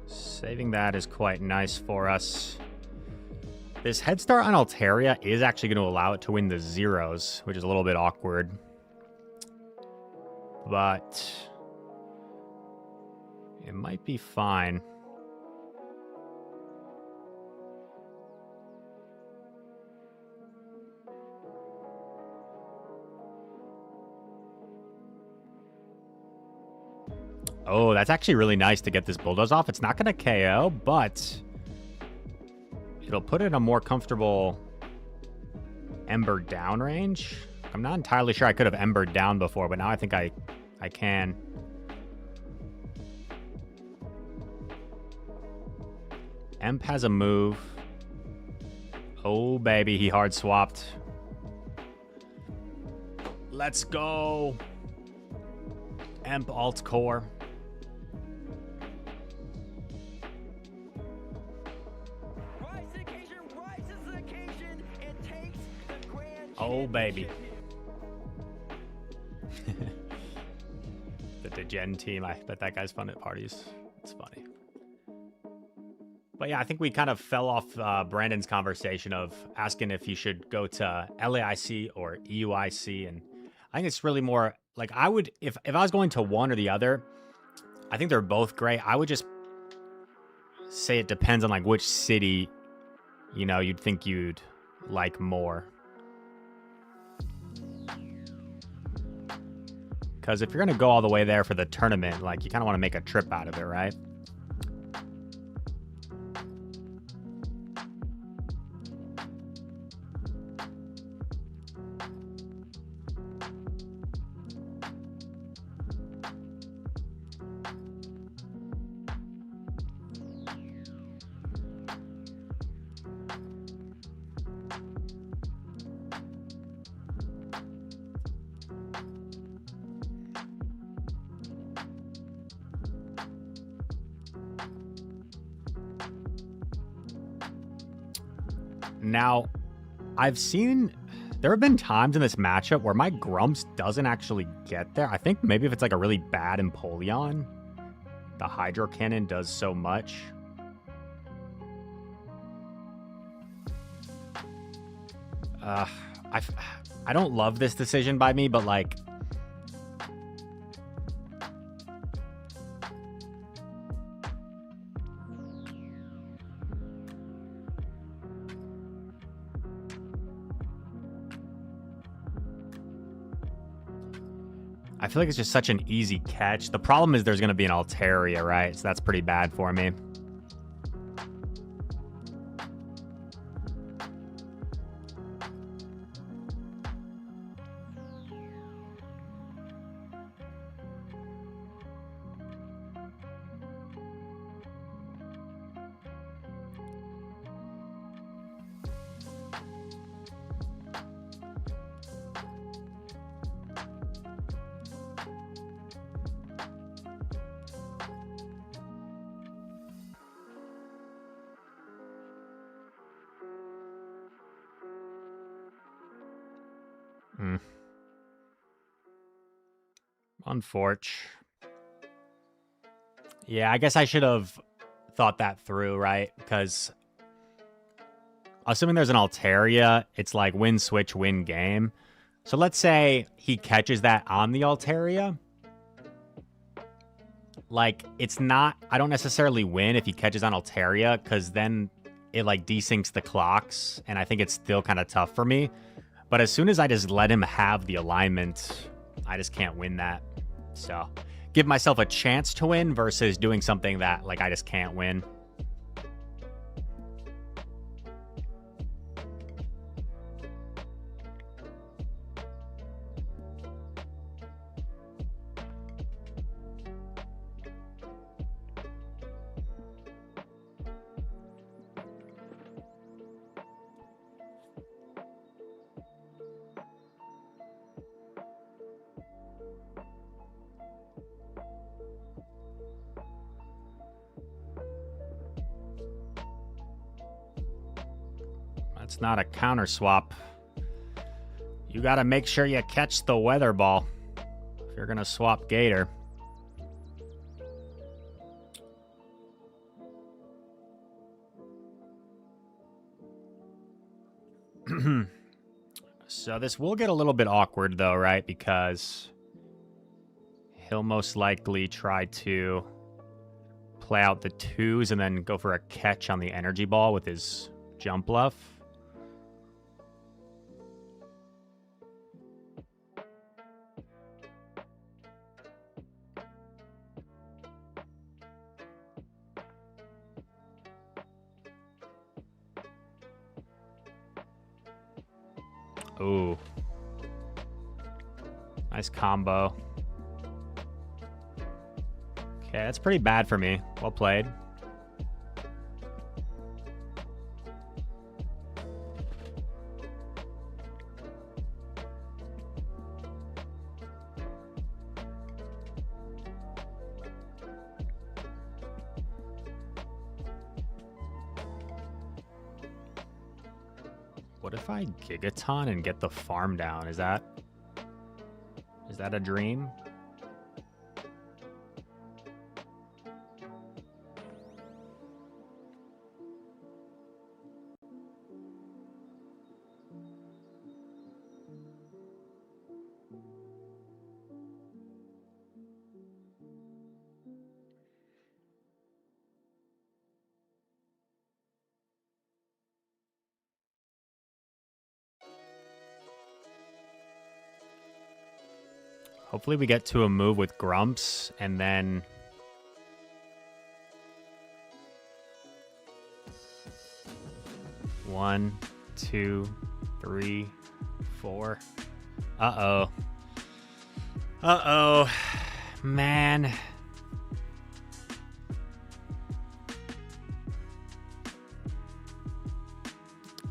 Saving that is quite nice for us. This head start on Altaria is actually going to allow it to win the zeros, which is a little bit awkward. but it might be fine. Oh, that's actually really nice to get this Bulldoze off. It's not going to KO, but it'll put it in a more comfortable Ember down range. I'm not entirely sure I could have Embered down before, but now I think I can. Emp has a move. Oh, baby, he hard swapped. Let's go. Emp alt core. Oh, baby. The Degen team. I bet that guy's fun at parties. It's funny. But yeah, I think we kind of fell off Brandon's conversation of asking if he should go to LAIC or EUIC. And I think it's really more like I would, if I was going to one or the other, I think they're both great. I would just say it depends on like which city, you know, you'd think you'd like more. Because if you're going to go all the way there for the tournament, like, you kind of want to make a trip out of it, right? Now, there have been times in this matchup where my Grumps doesn't actually get there. I think maybe if it's like a really bad Empoleon, the Hydro Cannon does so much. I don't love this decision by me, but like, I feel like it's just such an easy catch. The problem is there's going to be an Altaria, right? So that's pretty bad for me. Unfortunate. Yeah, I guess I should have thought that through, right? Because assuming there's an Altaria, it's like win switch, win game. So let's say he catches that on the Altaria. Like, it's not, I don't necessarily win if he catches on Altaria, because then it like desyncs the clocks, and I think it's still kind of tough for me. But as soon as I just let him have the alignment, I just can't win that. So give myself a chance to win versus doing something that like I just can't win. That's not a counter swap. You got to make sure you catch the weather ball if you're going to swap Gator. So this will get a little bit awkward though, right? Because He'll most likely try to play out the 2s and then go for a catch on the energy ball with his jump bluff. Ooh. Nice combo. Okay, that's pretty bad for me. Well played. What if I Gigaton and get the farm down? Is that a dream? Hopefully we get to a move with Grumps, and then... One, two, three, four. Uh-oh. Uh-oh. Man.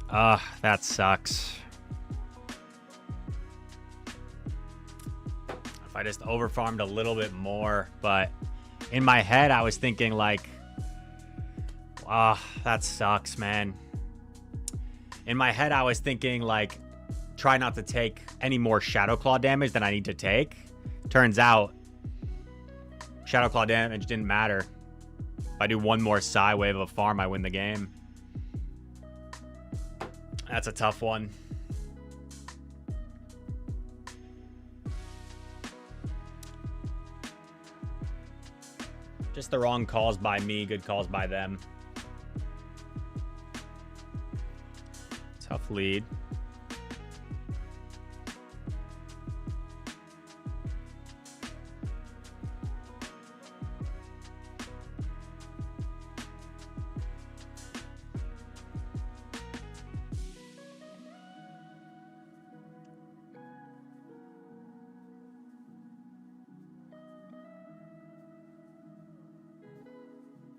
Ugh, that sucks. I just overfarmed a little bit more, but in my head I was thinking like, that sucks, man. In my head I was thinking like, try not to take any more Shadow Claw damage than I need to take. Turns out, Shadow Claw damage didn't matter. If I do one more Psy Wave of a farm, I win the game. That's a tough one. Just the wrong calls by me, good calls by them. Tough lead.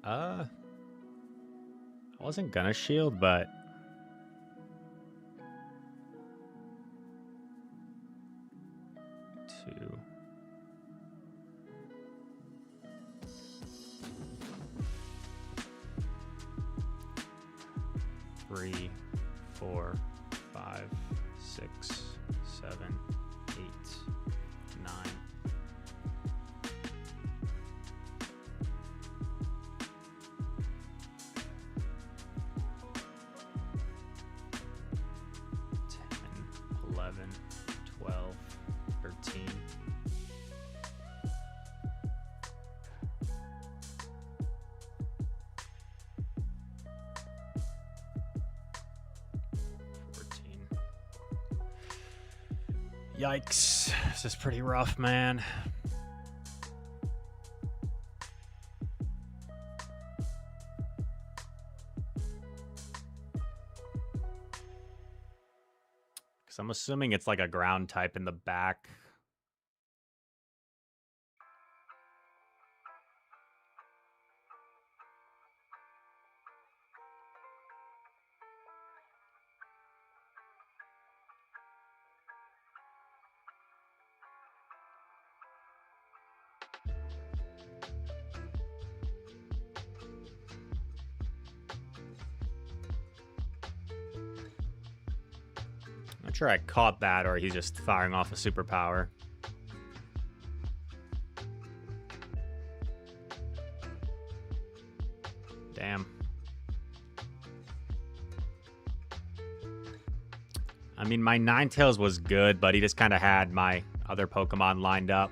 I wasn't gonna shield, but two. Three, 4, 5, 6, 7, 8, 9. Yikes. This is pretty rough, man. Because I'm assuming it's like a ground type in the back. Not sure I caught that, or he's just firing off a superpower. Damn. I mean, my Ninetales was good, but he just kind of had my other Pokemon lined up.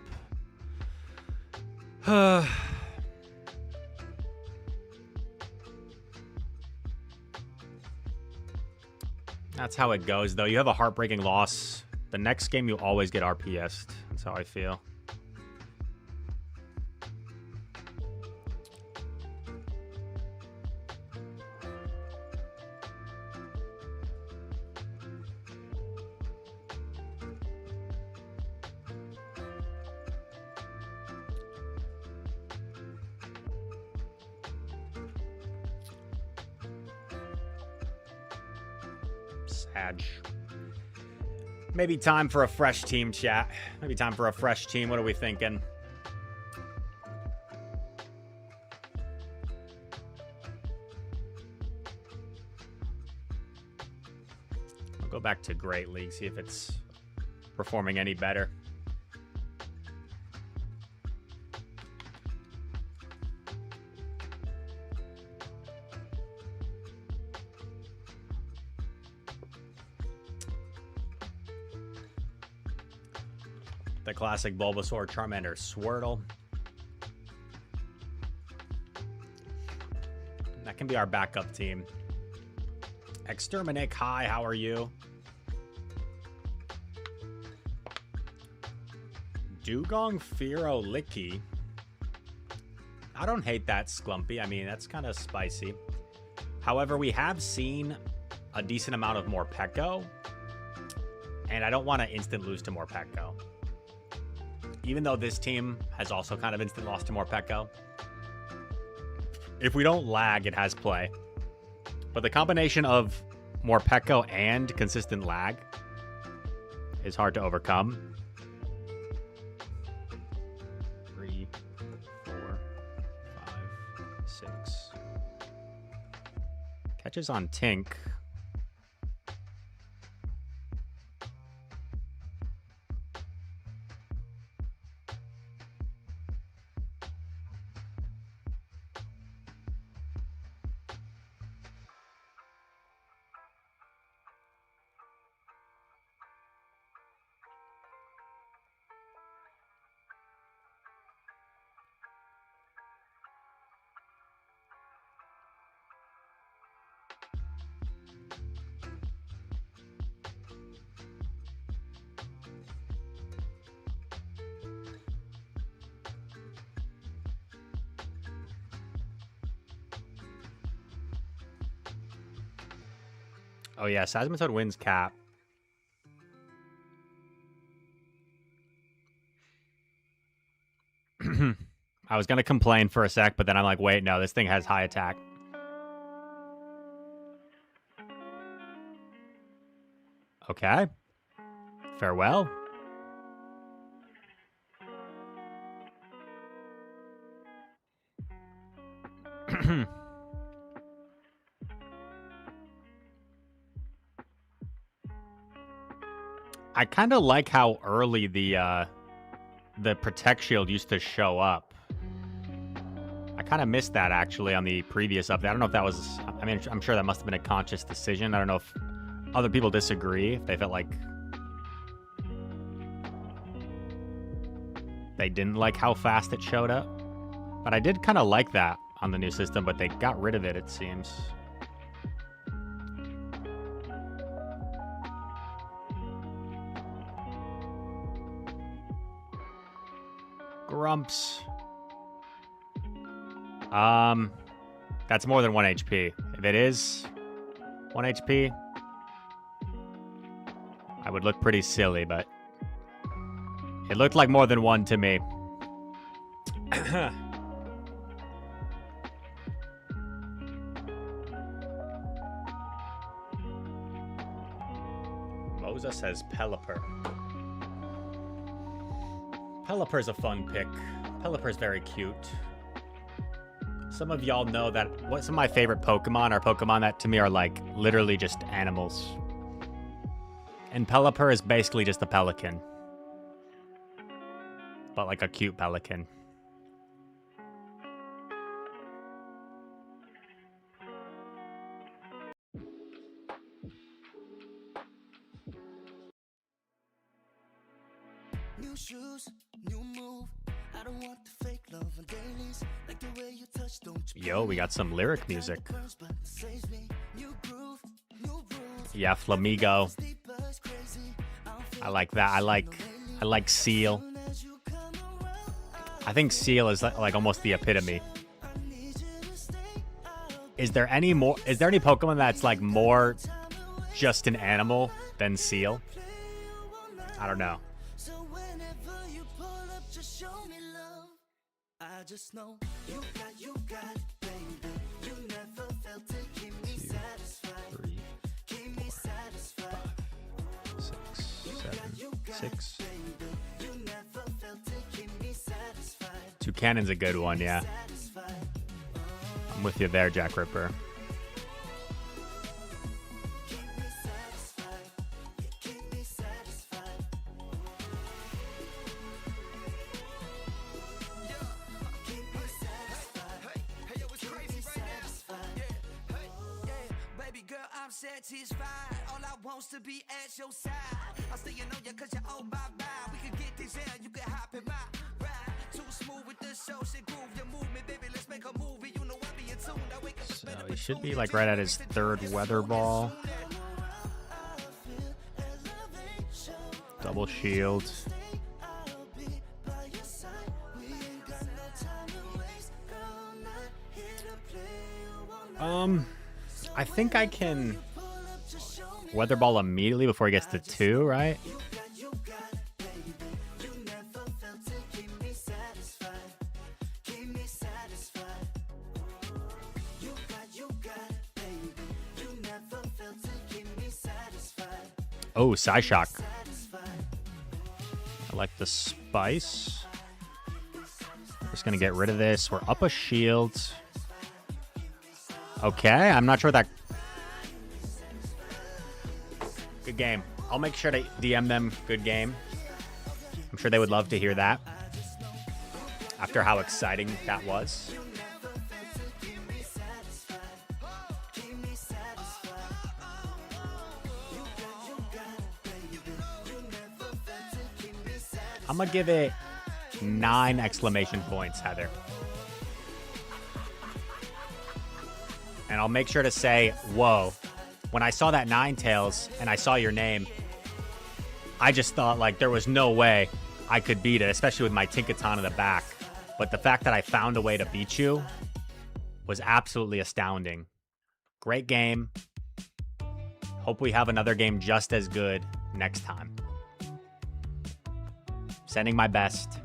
That's how it goes, though. You have a heartbreaking loss. The next game, you always get RPS'd. That's how I feel. Sad. Maybe time for a fresh team, chat. Maybe time for a fresh team. What are we thinking? I'll go back to Great League, see if it's performing any better. The classic Bulbasaur, Charmander, Swirtle. That can be our backup team. Exterminate, hi, how are you? Dugong, Fearow, Licky. I don't hate that, Sklumpy. I mean, that's kind of spicy. However, we have seen a decent amount of Morpeko, and I don't want to instant lose to Morpeko. Even though this team has also kind of instant lost to Morpeko. If we don't lag, it has play. But the combination of Morpeko and consistent lag is hard to overcome. 3, 4, 5, 6. Catches on Tink. Oh yeah, Seismitoad wins cap. I was going to complain for a sec, but then I'm like, wait, no, this thing has high attack. Okay. Farewell. I kind of like how early the Protect Shield used to show up. I kind of missed that, actually, on the previous update. I don't know if that was... I mean, I'm sure that must have been a conscious decision. I don't know if other people disagree, if they felt like they didn't like how fast it showed up. But I did kind of like that on the new system, but they got rid of it, it seems. Grumps. That's more than 1 HP. If it is 1 HP, I would look pretty silly, but it looked like more than 1 to me. Moza says Pelipper. Pelipper's a fun pick. Pelipper's very cute. Some of y'all know that some of my favorite Pokemon are Pokemon that to me are like literally just animals. And Pelipper is basically just a pelican. But like a cute pelican. New shoes, new move. Yo, we got some lyric music. Yeah, Flamigo. I like that. I like Seal. I think Seal is like almost the epitome. Is there any Pokemon that's like more just an animal than Seal? I don't know. I just know you got, baby. You never felt it. Keep me satisfied. 3, 4, 5, 6, 7, 6. You never felt it. Keep me satisfied. Toucannon's a good one, yeah. I'm with you there, Jack Ripper. Satisfied, all I want's to be at your side. I'm staying on you cause you're on my mind. We can get this out, you can hop in my ride. Too smooth with the show, shit groove your movement, baby. Let's make a movie. You know I be in tune. I wake up so he should be like right at his 3rd weather ball. Double shield. I think I can weather ball immediately before he gets to 2, right? Oh, Psyshock. I like the spice. Just gonna get rid of this. We're up a shield. Okay, I'm not sure that... Good game. I'll make sure to DM them good game. I'm sure they would love to hear that. After how exciting that was. I'm gonna give it 9 exclamation points, Heather. And I'll make sure to say, whoa. When I saw that Ninetales and I saw your name, I just thought like there was no way I could beat it, especially with my Tinkaton in the back. But the fact that I found a way to beat you was absolutely astounding. Great game. Hope we have another game just as good next time. Sending my best.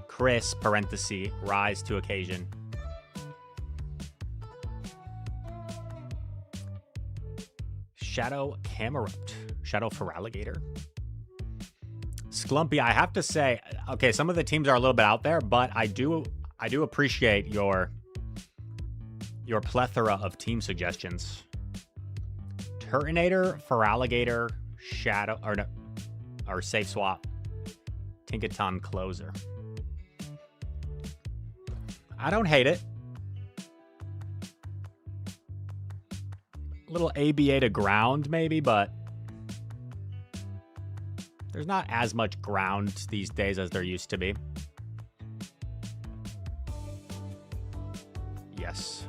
Chris, parenthesis, rise to occasion. Shadow Camerupt. Shadow Feraligatr. Sklumpy, I have to say, okay, some of the teams are a little bit out there, but I do appreciate your plethora of team suggestions. Turtonator, Feraligatr, Shadow, or Safe Swap. Tinkaton Closer. I don't hate it. A little ABA to ground maybe, but there's not as much ground these days as there used to be. Yes.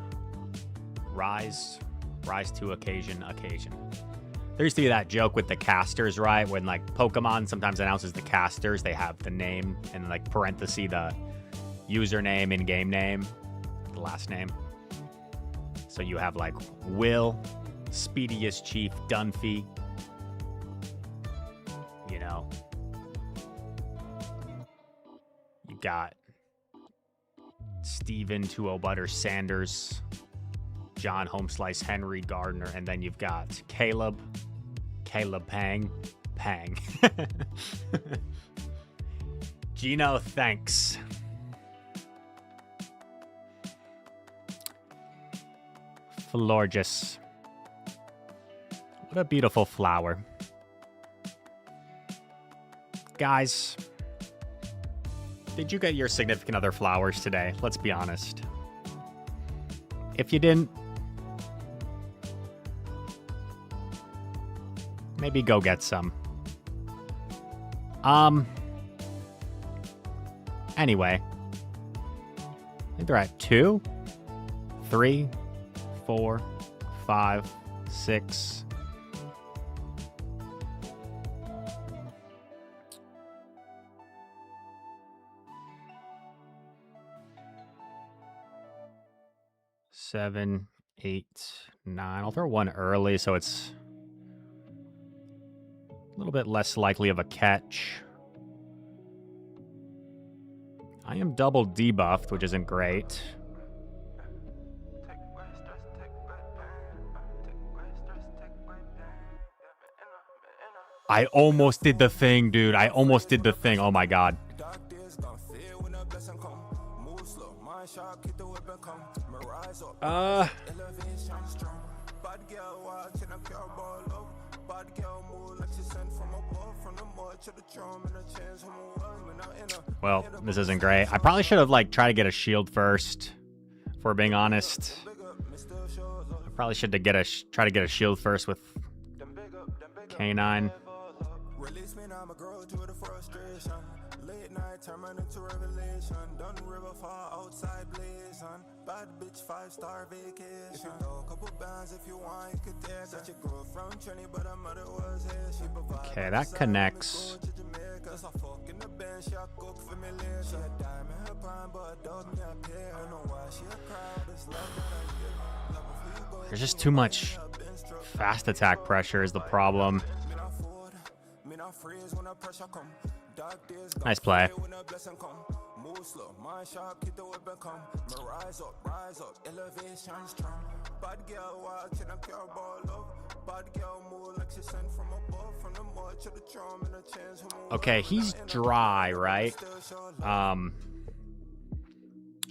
Rise to occasion. There used to be that joke with the casters, right? When like Pokemon sometimes announces the casters, they have the name and like parenthesis, the username and game name, the last name. So you have like Will, Speediest Chief, Dunphy, you know. You got Steven, 2-0 Butter, Sanders, John, Homeslice, Henry, Gardner, and then you've got Caleb Pang. Gino, thanks. Florges. What a beautiful flower. Guys, did you get your significant other flowers today? Let's be honest. If you didn't, maybe go get some. Anyway, I think they're at 2, 3, 4, 5, 6. Seven, 8, 9. I'll throw one early so it's a little bit less likely of a catch. I am double debuffed, which isn't great. I almost did the thing, dude. I almost did the thing. Oh my god. Well, this isn't great. I probably should have tried to get a shield first. If we're being honest, I probably should try to get a shield first with K9. Release me now, my girl, to the frustration. Late night, turn into revelation. Done river far outside blazing. Bad bitch, 5-star vacation. If you know a couple bands, if you want, you could dare. Such a girl from Trini, but her mother was here. She provided. Okay, that connects. There's just too much fast attack pressure is the problem. Nice play. Okay, he's dry, right?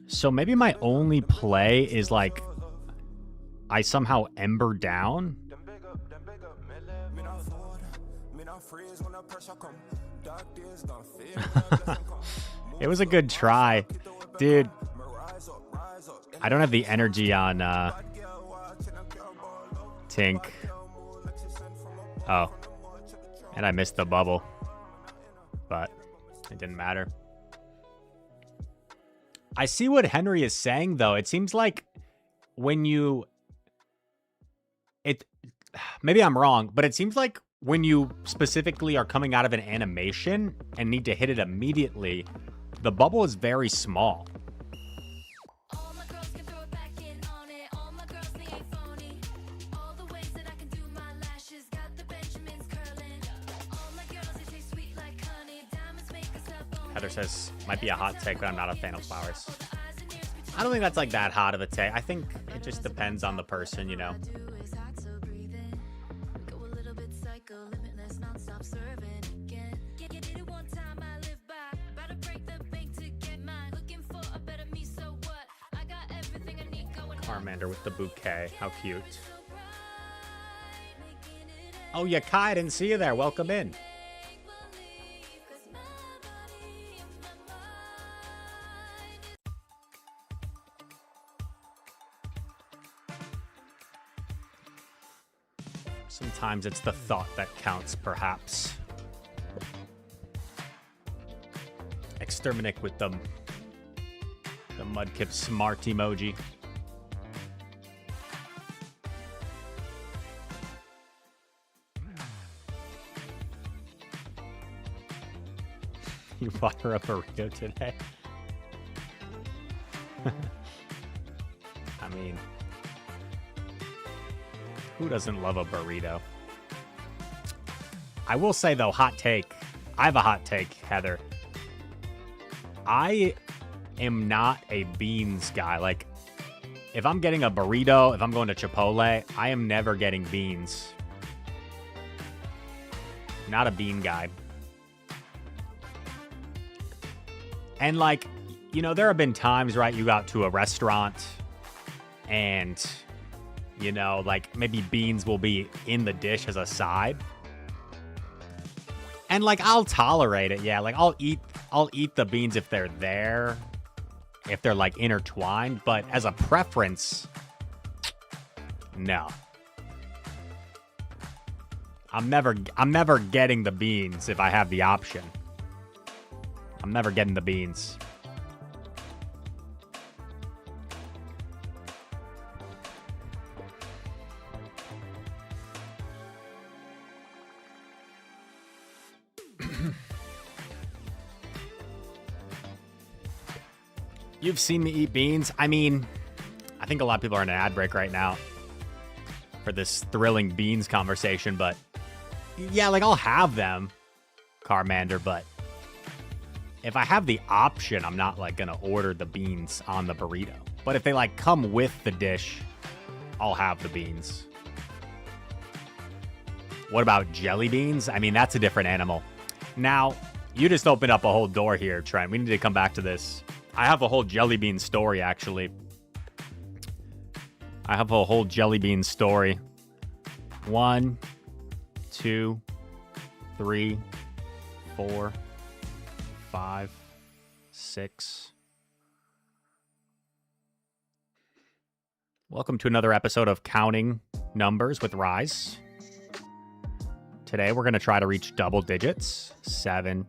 So maybe my only play is I somehow Ember down. It was a good try, dude. I don't have the energy on Tink. Oh, and I missed the bubble, but it didn't matter. I see what Henry is saying, though. It seems like when maybe I'm wrong, but it seems like when you specifically are coming out of an animation and need to hit it immediately, the bubble is very small. Heather says, might be a hot take, but I'm not a fan of flowers. I don't think that's that hot of a take. I think it just depends on the person, you know. Charmander with the bouquet. How cute. Oh, yeah, Kai, I didn't see you there. Welcome in. Sometimes it's the thought that counts, perhaps. Exterminate with the Mudkip smart emoji. You bought her a burrito today? I mean, who doesn't love a burrito? I will say, though, hot take. I have a hot take, Heather. I am not a beans guy. If I'm getting a burrito, if I'm going to Chipotle, I am never getting beans. Not a bean guy. And there have been times, right, you got to a restaurant and, maybe beans will be in the dish as a side. And I'll tolerate it. Yeah. I'll eat the beans if they're there, if they're intertwined, but as a preference, no. I'm never getting the beans if I have the option. I'm never getting the beans. You've seen me eat beans. I mean, I think a lot of people are in an ad break right now for this thrilling beans conversation, but yeah, like I'll have them, Carmander, but if I have the option, I'm not like gonna order the beans on the burrito. But if they like come with the dish, I'll have the beans. What about jelly beans? I mean, that's a different animal. Now, you just opened up a whole door here, Trent. We need to come back to this. I have a whole jelly bean story, actually. I have a whole jelly bean story. 1, 2, 3, 4, 5, 6. Welcome to another episode of Counting Numbers with Rise. Today we're going to try to reach double digits. 7.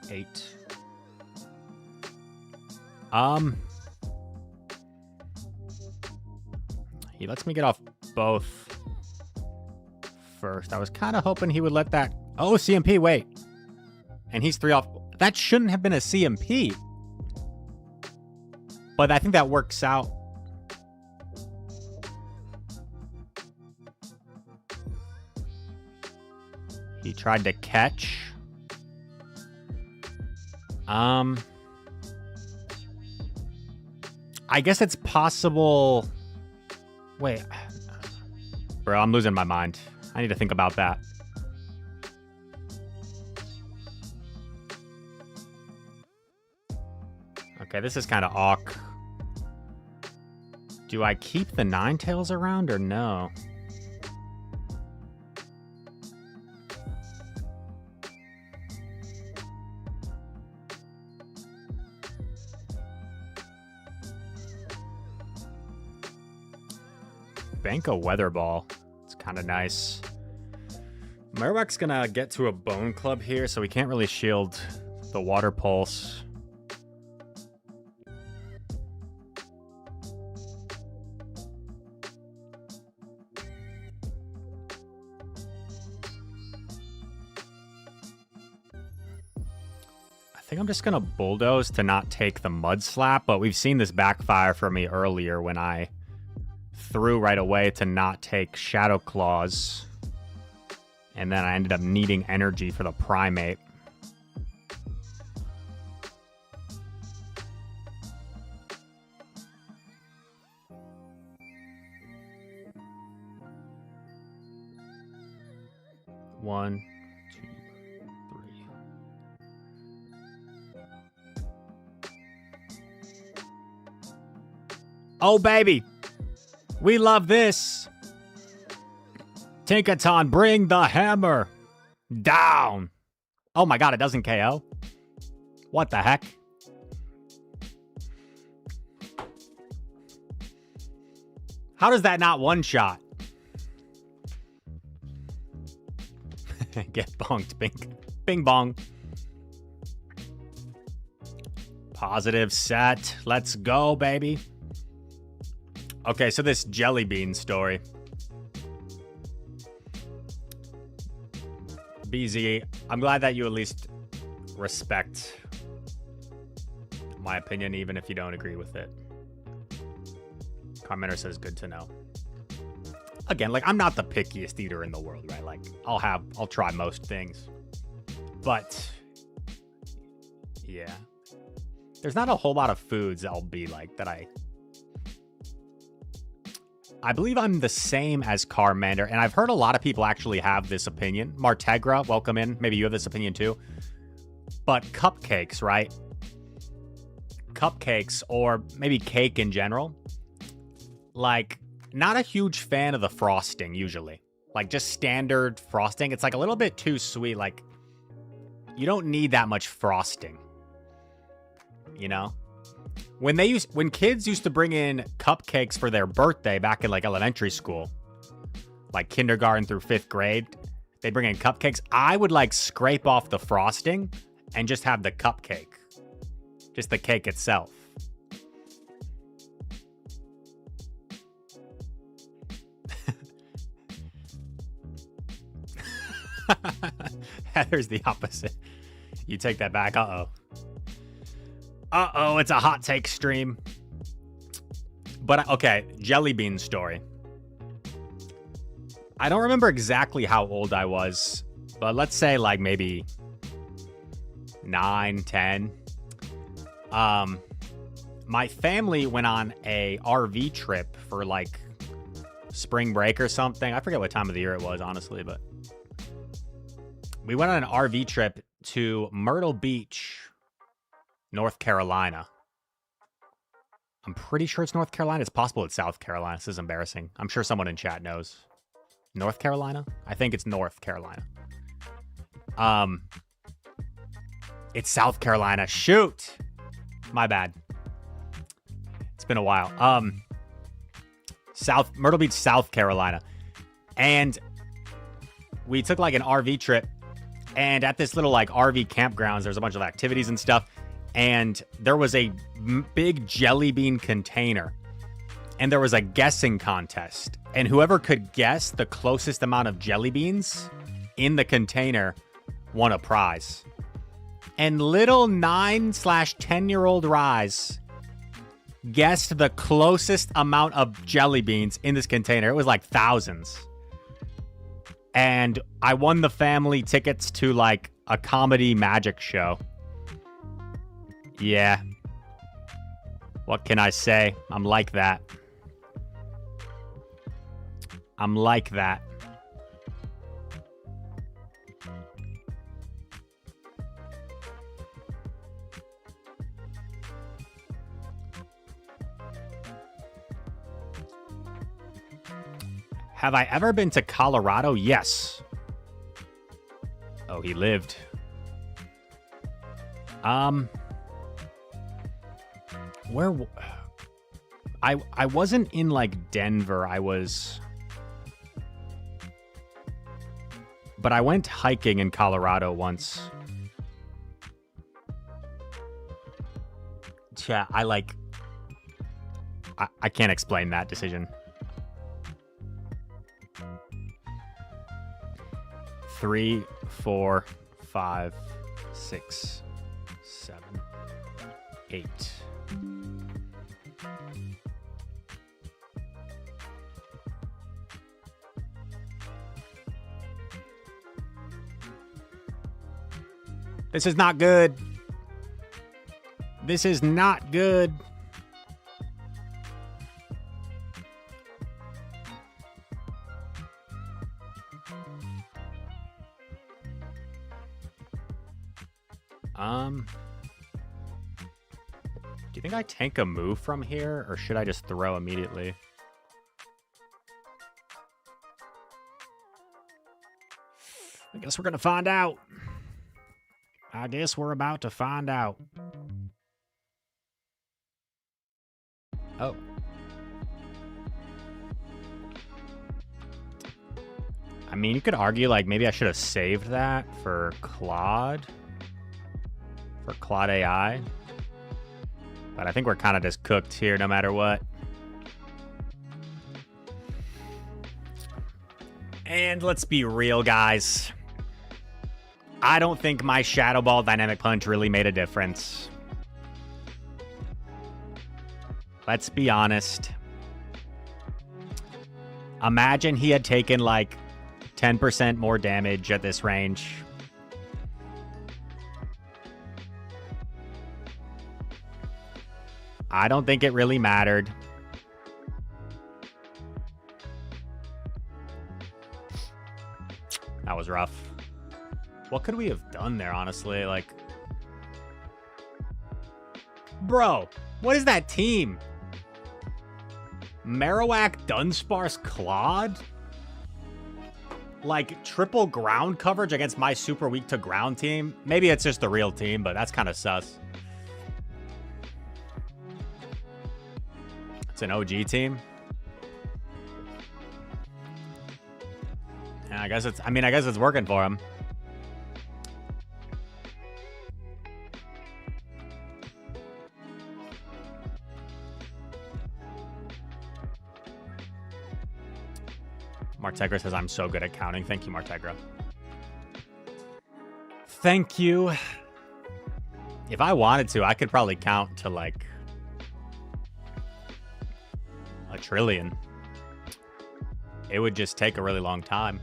8. He lets me get off both first. I was kind of hoping he would let that... Oh, CMP, wait. And he's 3 off. That shouldn't have been a CMP. But I think that works out. He tried to catch. I guess it's possible... Wait. Bro, I'm losing my mind. I need to think about that. Okay, this is kind of awk. Do I keep the Ninetales around or no? Bank a Weather Ball. It's kind of nice. Marowak's gonna get to a Bone Club here, so we can't really shield the Water Pulse. I think I'm just gonna Bulldoze to not take the Mud Slap, but we've seen this backfire for me earlier when I threw right away to not take Shadow Claws. And then I ended up needing energy for the Primate. One, two, three. Oh, baby. We love this. Tinkaton, bring the hammer down. Oh my god, it doesn't KO. What the heck? How does that not one-shot? Get bonked, bing. Bing bong. Positive set. Let's go, baby. Okay, so this jelly bean story. BZ, I'm glad that you at least respect my opinion, even if you don't agree with it. Carmenter says, good to know. Again, like, I'm not the pickiest eater in the world, right? Like, I'll try most things. But, yeah. There's not a whole lot of foods I'll be like that I believe I'm the same as Carmander, and I've heard a lot of people actually have this opinion. Martegra, welcome in. Maybe you have this opinion too. But cupcakes, right? Cupcakes, or maybe cake in general. Like, not a huge fan of the frosting, usually. Like, just standard frosting. It's like a little bit too sweet. Like, you don't need that much frosting. You know? When kids used to bring in cupcakes for their birthday back in like elementary school, like kindergarten through 5th grade, they'd bring in cupcakes. I would like scrape off the frosting and just have the cupcake, just the cake itself. Heather's the opposite. You take that back. Uh-oh. Uh-oh, it's a hot take stream. But, okay, Jelly Bean story. I don't remember exactly how old I was, but let's say, like, maybe 9, 10. My family went on a RV trip for, like, spring break or something. I forget what time of the year it was, honestly, but we went on an RV trip to Myrtle Beach, North Carolina. I'm pretty sure it's North Carolina. It's possible it's South Carolina. This is embarrassing. I'm sure someone in chat knows. North Carolina? I think it's North Carolina. It's South Carolina. Shoot! My bad. It's been a while. Myrtle Beach, South Carolina. And we took like an RV trip. And at this little like RV campgrounds, there's a bunch of activities and stuff. And there was a big jelly bean container. And there was a guessing contest. And whoever could guess the closest amount of jelly beans in the container won a prize. And little 9/10-year-old Rise guessed the closest amount of jelly beans in this container. It was like thousands. And I won the family tickets to like a comedy magic show. Yeah. What can I say? I'm like that. I'm like that. Have I ever been to Colorado? Yes. Oh, he lived. Where I wasn't in like Denver. But I went hiking in Colorado once. Yeah, I can't explain that decision. 3, 4, 5, 6, 7, 8. This is not good. This is not good. Do you think I tank a move from here, or should I just throw immediately? I guess we're gonna find out. I guess we're about to find out. Oh. I mean, you could argue, like, maybe I should have saved that for Claude. For Claude AI. But I think we're kind of just cooked here no matter what. And let's be real, guys. I don't think my Shadow Ball Dynamic Punch really made a difference. Let's be honest. Imagine he had taken like 10% more damage at this range. I don't think it really mattered. That was rough. What could we have done there, honestly? Like, bro, what is that team? Marowak, Dunsparce, Claude? Like, triple ground coverage against my super weak to ground team? Maybe it's just the real team, but that's kind of sus. It's an OG team. And I guess it's working for him. Martegra says, I'm so good at counting. Thank you, Martegra. Thank you. If I wanted to, I could probably count to like a trillion. It would just take a really long time.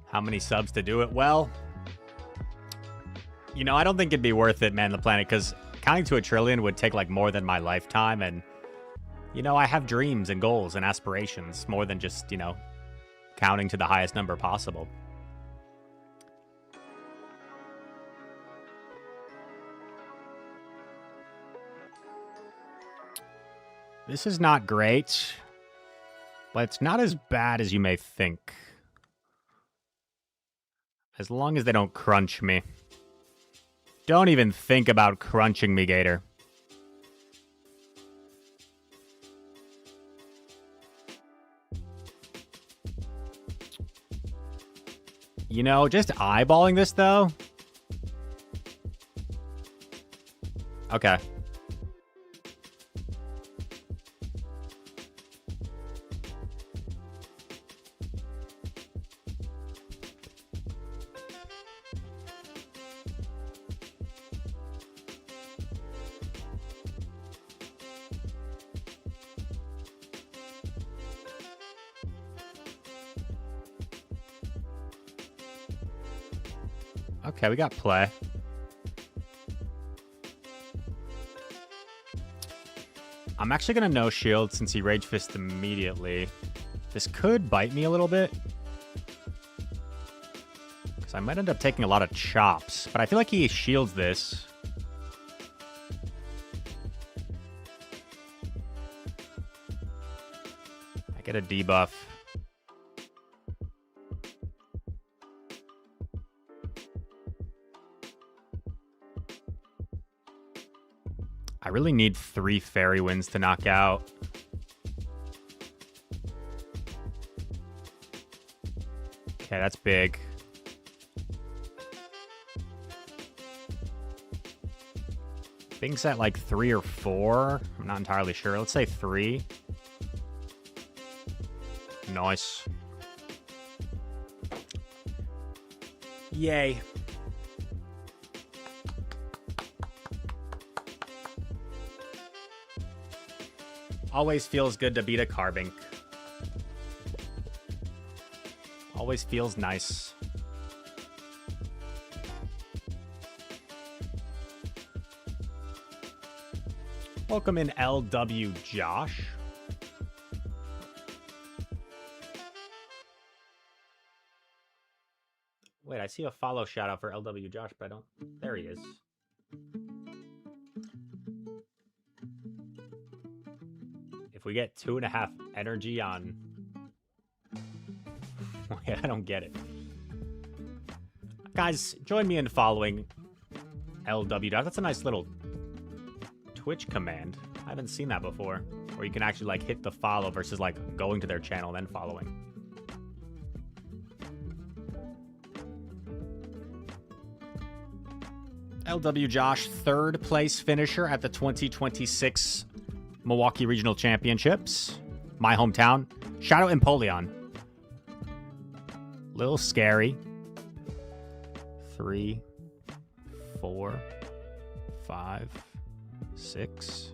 How many subs to do it? Well, you know, I don't think it'd be worth it, Man the Planet, because counting to a trillion would take like more than my lifetime. And, you know, I have dreams and goals and aspirations more than just, you know, counting to the highest number possible. This is not great, but it's not as bad as you may think. As long as they don't crunch me. Don't even think about crunching me, Gator. You know, just eyeballing this, though. Okay. Okay, we got play. I'm actually going to no shield since he Rage Fist immediately. This could bite me a little bit. Because I might end up taking a lot of chops. But I feel like he shields this. I get a debuff. I really need 3 Fairy Winds to knock out. Okay, that's big. Thing's at like 3 or 4. I'm not entirely sure. Let's say 3. Nice. Yay. Always feels good to beat a Carbink. Always feels nice. Welcome in, LW Josh. Wait, I see a follow shout out for LW Josh, but I don't. There he is. If we get 2.5 energy on... Wait, I don't get it. Guys, join me in following LW. That's a nice little Twitch command. I haven't seen that before. Where you can actually like hit the follow versus like going to their channel and then following. LW Josh, 3rd place finisher at the 2026 Milwaukee Regional Championships. My hometown. Shout out Empoleon. Little scary. 3, 4, 5, 6.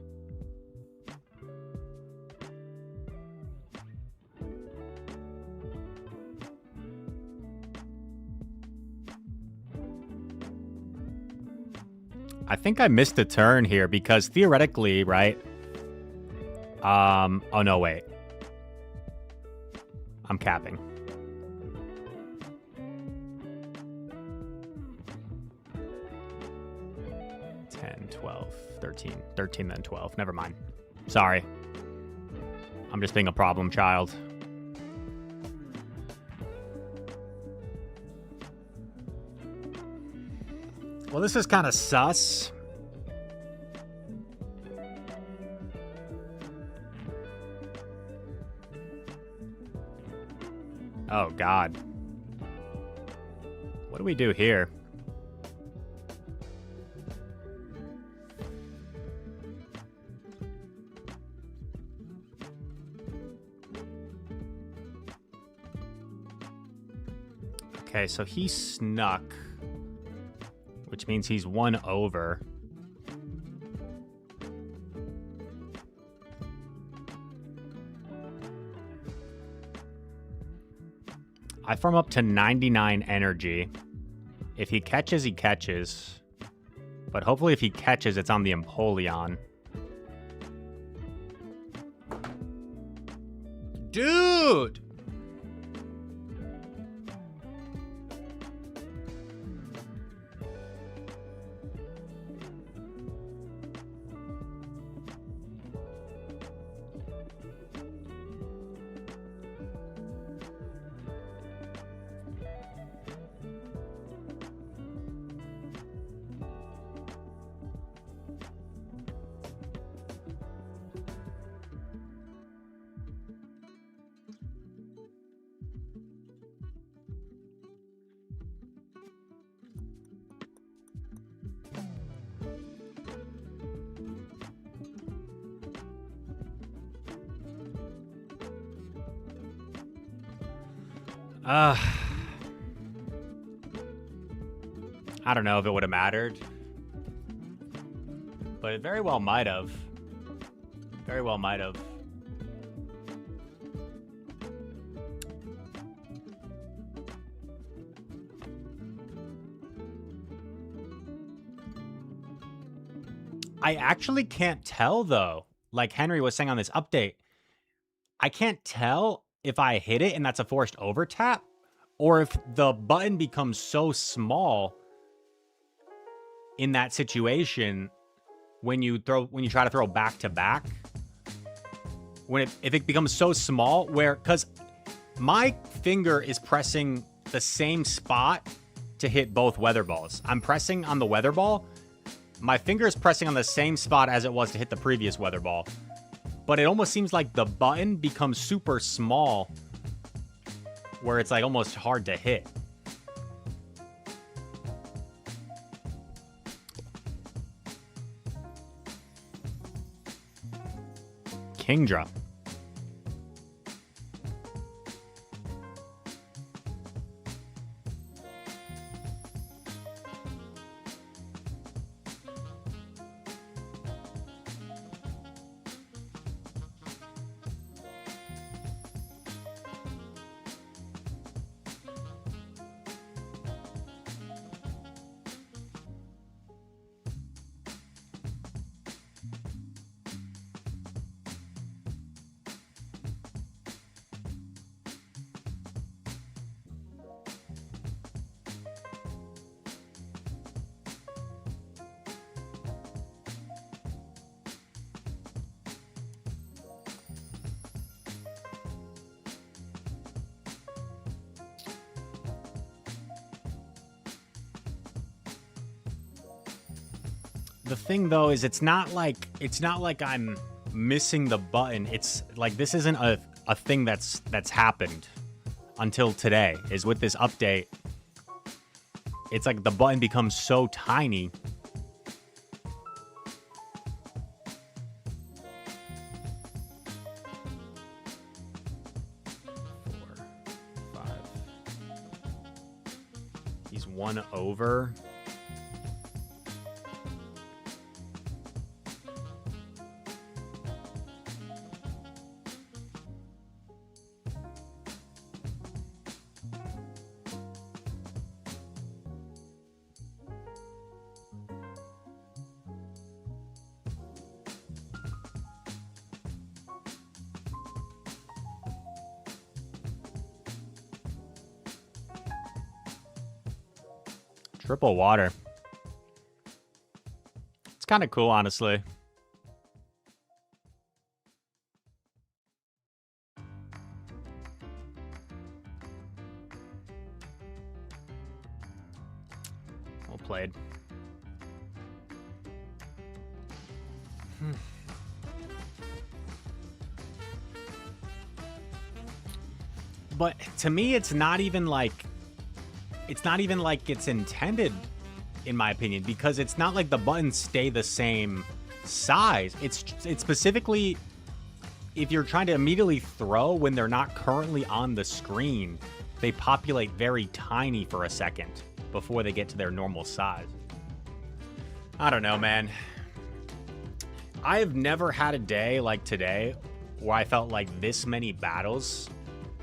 I think I missed a turn here because theoretically, right? Oh no, wait. I'm capping. 10, 12, 13. 13, then 12. Never mind. Sorry. I'm just being a problem child. Well, this is kind of sus. Oh, God. What do we do here? Okay, so he snuck, which means he's 1 over. I farm up to 99 energy. If he catches, he catches. But hopefully if he catches, it's on the Empoleon. Dude! I don't know if it would have mattered. But it very well might have. Very well might have. I actually can't tell, though. Like Henry was saying on this update, I can't tell if I hit it and that's a forced over tap, or if the button becomes so small in that situation when you try to throw back to back. If it becomes so small where, because my finger is pressing the same spot to hit both weather balls. I'm pressing on the weather ball. My finger is pressing on the same spot as it was to hit the previous weather ball. But it almost seems like the button becomes super small where it's like almost hard to hit. Kingdra. The thing though is it's not like I'm missing the button. It's like this isn't a thing that's happened until today. Is with this update, it's like the button becomes so tiny. Four, 5. He's 1 over. Triple water. It's kind of cool, honestly. Well played. But to me, it's not even like it's intended, in my opinion, because it's not like the buttons stay the same size. It's specifically if you're trying to immediately throw when they're not currently on the screen, they populate very tiny for a second before they get to their normal size. I don't know, man. I have never had a day like today where I felt like this many battles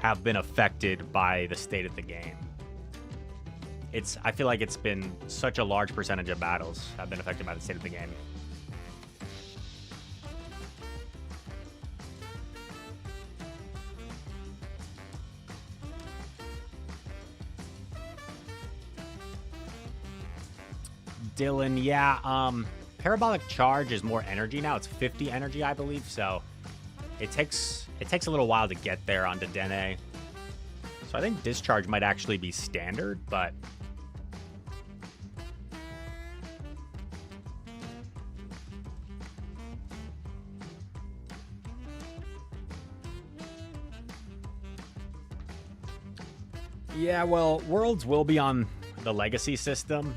have been affected by the state of the game. I feel like it's been such a large percentage of battles have been affected by the state of the game. Dylan, yeah, Parabolic Charge is more energy now. It's 50 energy, I believe, so it takes a little while to get there on Dedenne. So I think Discharge might actually be standard, but yeah, well, Worlds will be on the Legacy system.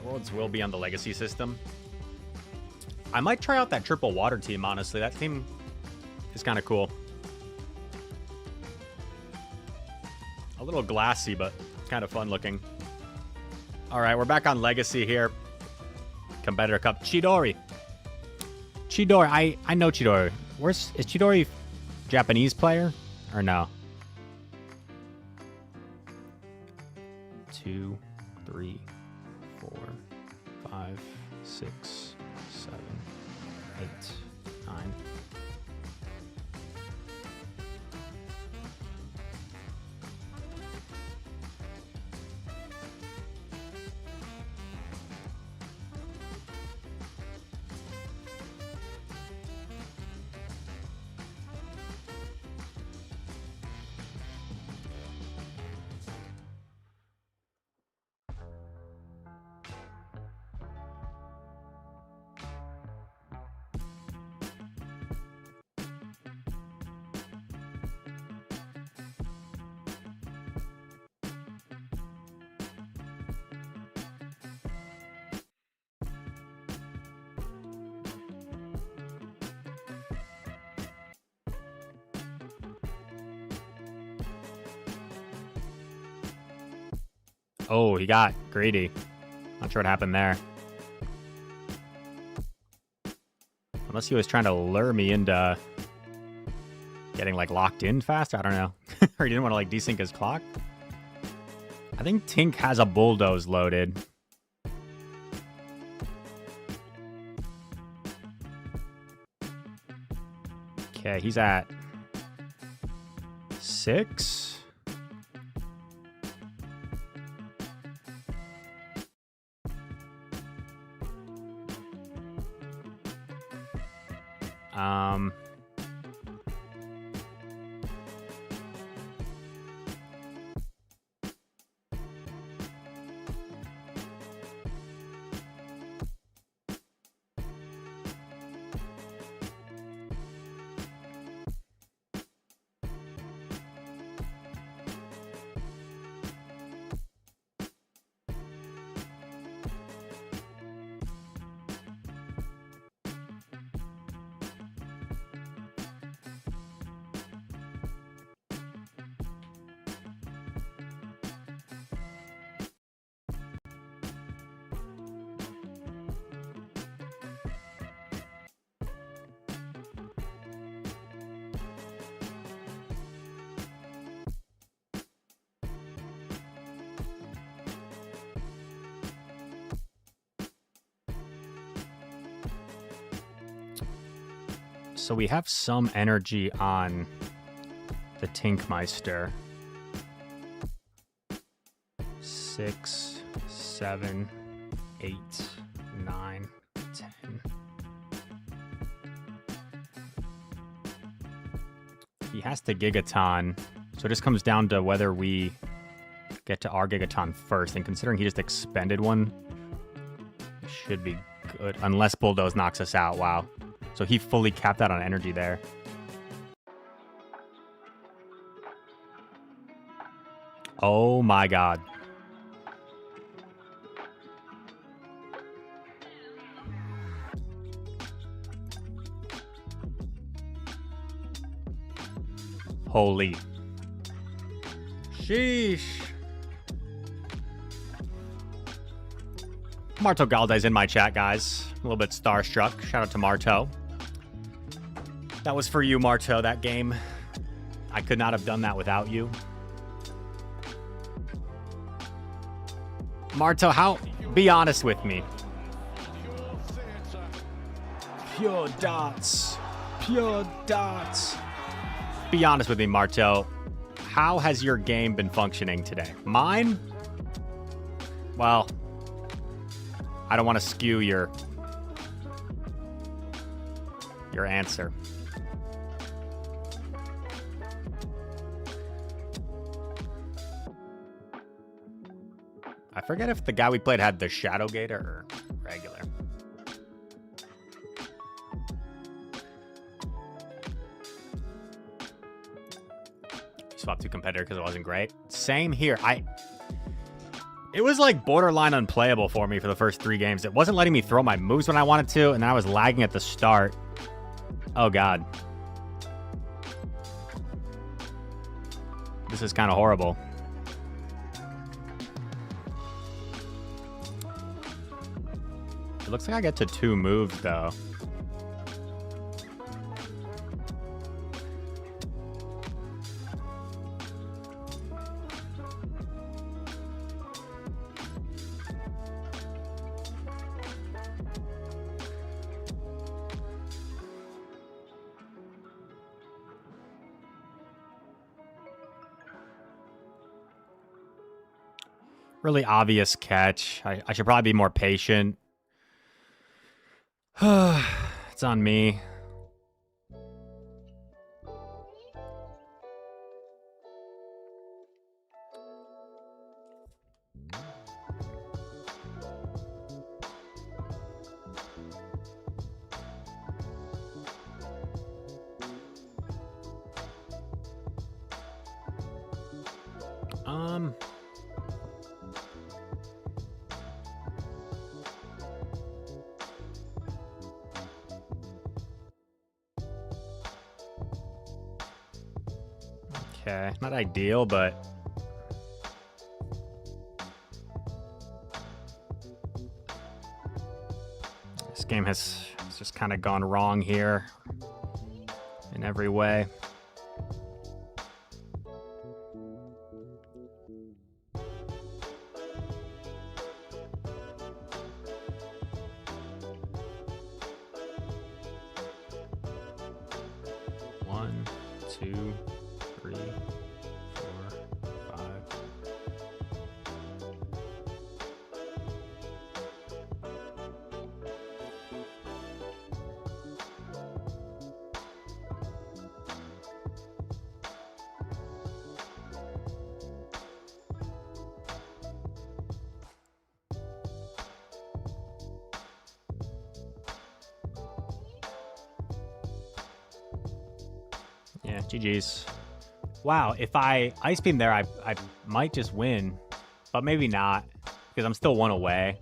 Worlds will be on the Legacy system. I might try out that triple water team, honestly. That team is kind of cool. A little glassy, but kind of fun looking. All right, we're back on Legacy here. Competitor Cup. Chidori. Chidori. I know Chidori. Is Chidori Japanese player or no? 2, 3, 4, 5, 6, 7, 8, 9. Oh, he got greedy. Not sure what happened there. Unless he was trying to lure me into getting, like, locked in fast. I don't know. Or he didn't want to, like, desync his clock. I think Tink has a Bulldoze loaded. Okay, he's at 6. So we have some energy on the Tinkmeister. 6, 7, 8, 9, 10. He has to Gigaton, so it just comes down to whether we get to our Gigaton first. And considering he just expended one, should be good. Unless Bulldoze knocks us out. Wow. So he fully capped out on energy there. Oh my god. Holy. Sheesh. Marto Galde's in my chat, guys. A little bit starstruck. Shout out to Marto. That was for you, Marto, that game. I could not have done that without you. Marto, how... Be honest with me. Pure dots. Pure dots. Be honest with me, Marto. How has your game been functioning today? Mine? Well, I don't want to skew your answer. I forget if the guy we played had the Shadow Gator or regular. Swapped to competitor because it wasn't great. Same here. It was like borderline unplayable for me for the first 3 games. It wasn't letting me throw my moves when I wanted to, and then I was lagging at the start. Oh, God. This is kind of horrible. It looks like I get to 2 moves, though. Really obvious catch. I should probably be more patient. It's on me. Okay, not ideal, but this game has just kind of gone wrong here in every way. One, two, 3, 4, 5. Yeah, GG's. Wow, if I Ice Beam there, I might just win. But maybe not, because I'm still 1 away.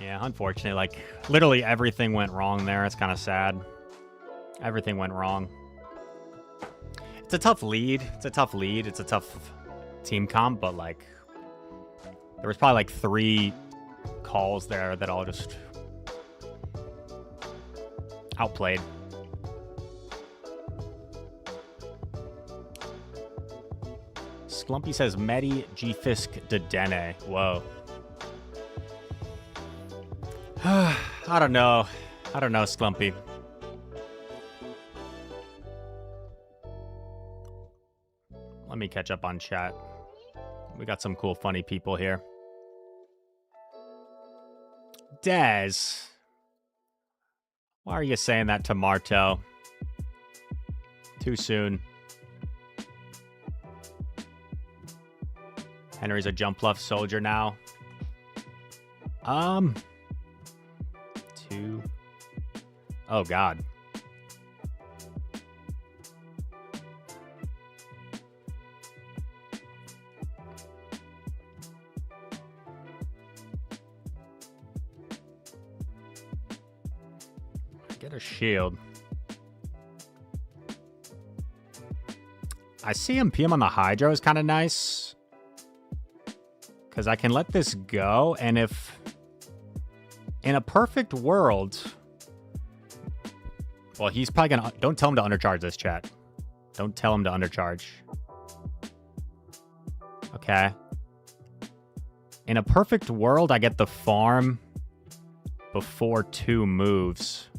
Yeah, unfortunately, like, literally everything went wrong there. It's kind of sad. Everything went wrong. It's a tough lead. It's a tough lead. It's a tough team comp, but, like, there was probably, like, 3 calls there that all just outplayed. Slumpy says Medi G-Fisk Dedenne. Whoa. I don't know. I don't know, Slumpy. Let me catch up on chat. We got some cool, funny people here. Dez. Why are you saying that to Marto? Too soon. Henry's a jump left soldier now. 2. Oh, God. Get a shield. I see him PM on the Hydro is kind of nice. Because I can let this go, and if... In a perfect world... Well, he's probably gonna... Don't tell him to undercharge this, chat. Don't tell him to undercharge. Okay. In a perfect world, I get the farm before 2 moves.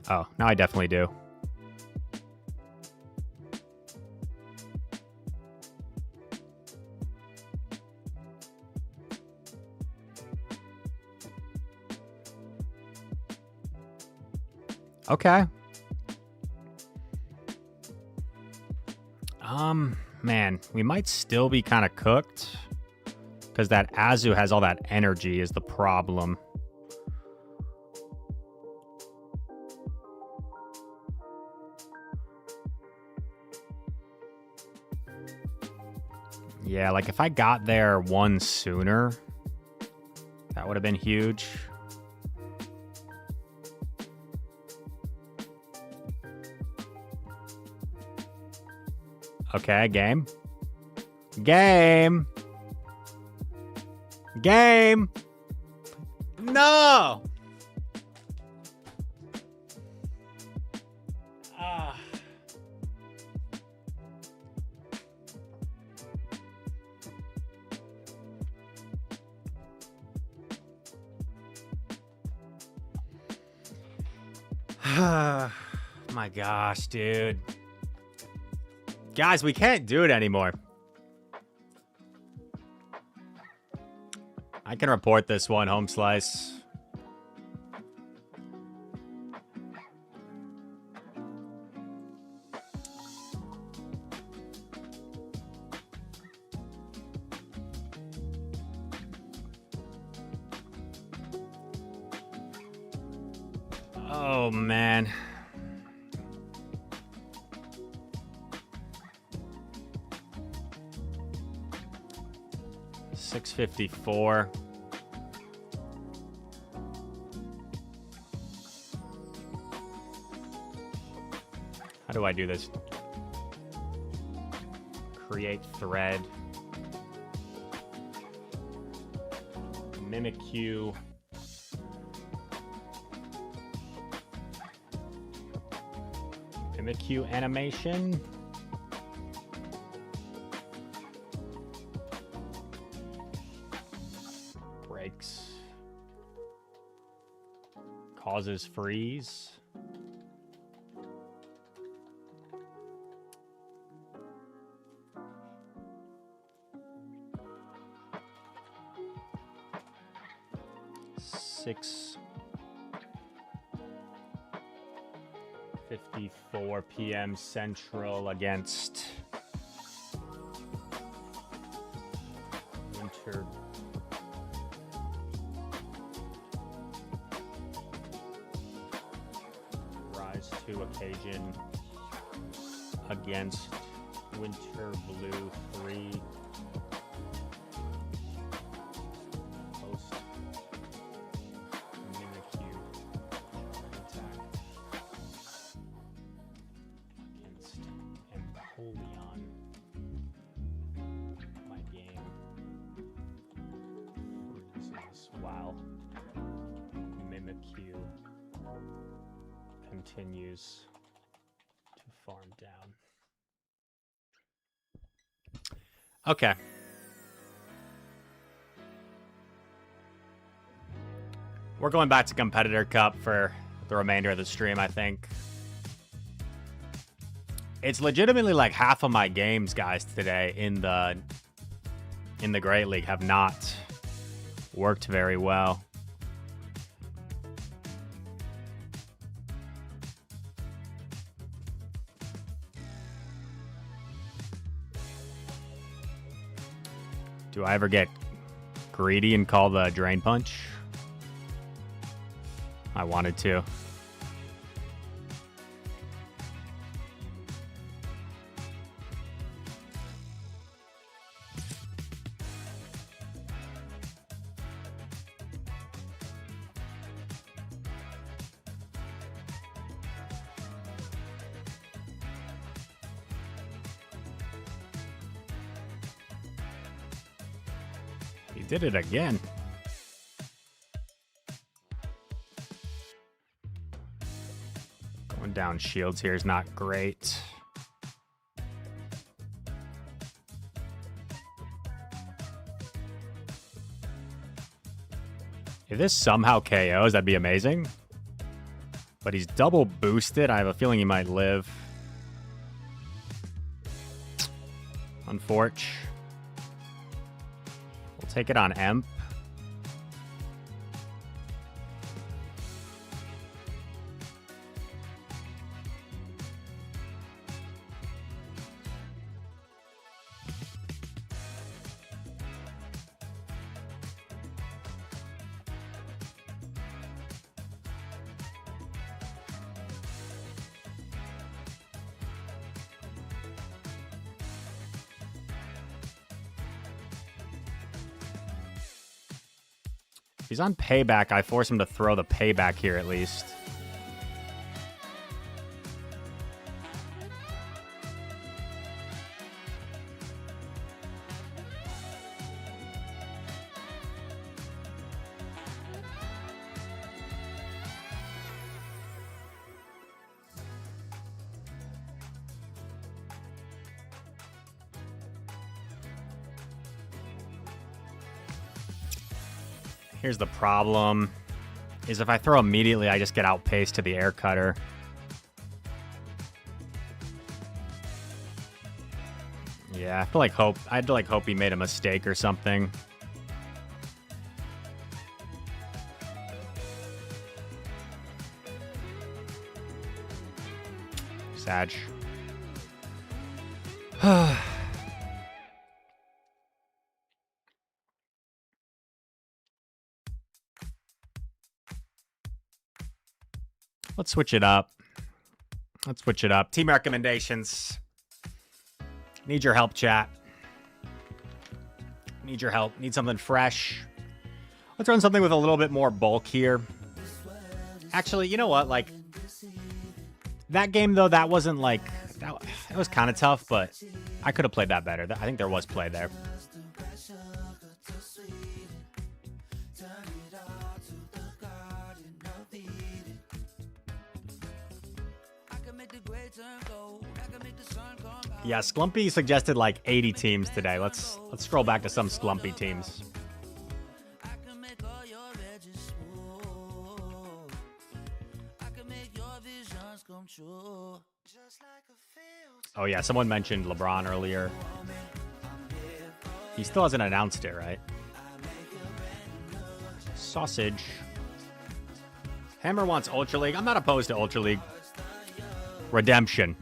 Oh, now I definitely do. Okay. Man, we might still be kind of cooked. Because that Azu has all that energy is the problem. Yeah, like if I got there 1 sooner, that would have been huge. Okay, game. Game. Game. No. My gosh, dude. Guys, we can't do it anymore. I can report this one, home slice. Oh, man. $654. How do I do this? Create thread. Mimikyu. Mimikyu animation. Breaks. Causes freeze. $6:54 p.m. Central against Winter. Rise to occasion against Winter Blue 3. Continues to farm down. Okay. We're going back to Competitor Cup for the remainder of the stream, I think. It's legitimately like half of my games, guys, today in the Great League have not worked very well. Do I ever get greedy and call the Drain Punch? I wanted to. He did it again. Going down shields here is not great. If this somehow KOs, that'd be amazing. But he's double boosted. I have a feeling he might live. Unfortunate. We'll take it on Emp. If he's on payback, I force him to throw the payback here at least. Here's the problem, is if I throw immediately, I just get outpaced to the air cutter. Yeah, I feel like hope he made a mistake or something. Sag. Let's switch it up. Let's switch it up. Team recommendations. Need your help, chat. Need your help. Need something fresh. Let's run something with a little bit more bulk here. Actually, you know what? Like, that game, though, that wasn't like... That was kind of tough, but I could have played that better. I think there was play there. Yeah, Sklumpy suggested like 80 teams today. Let's scroll back to some Sklumpy teams. Oh yeah, someone mentioned LeBron earlier. He still hasn't announced it, right? Sausage. Hammer wants Ultra League. I'm not opposed to Ultra League. Redemption.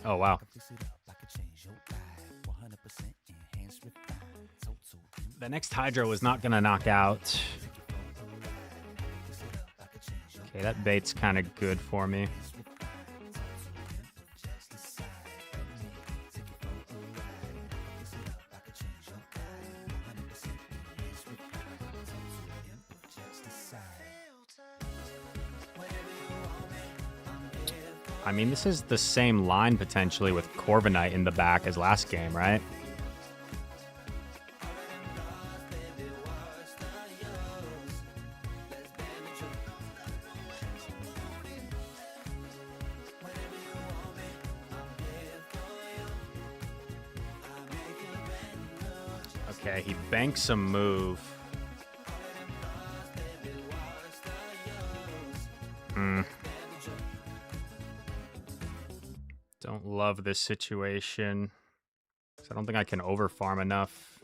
Oh, wow. The next Hydro is not going to knock out. Okay, that bait's kind of good for me. I mean, this is the same line potentially with Corviknight in the back as last game, right? Okay, he banks a move. love this situation. I don't think I can overfarm enough.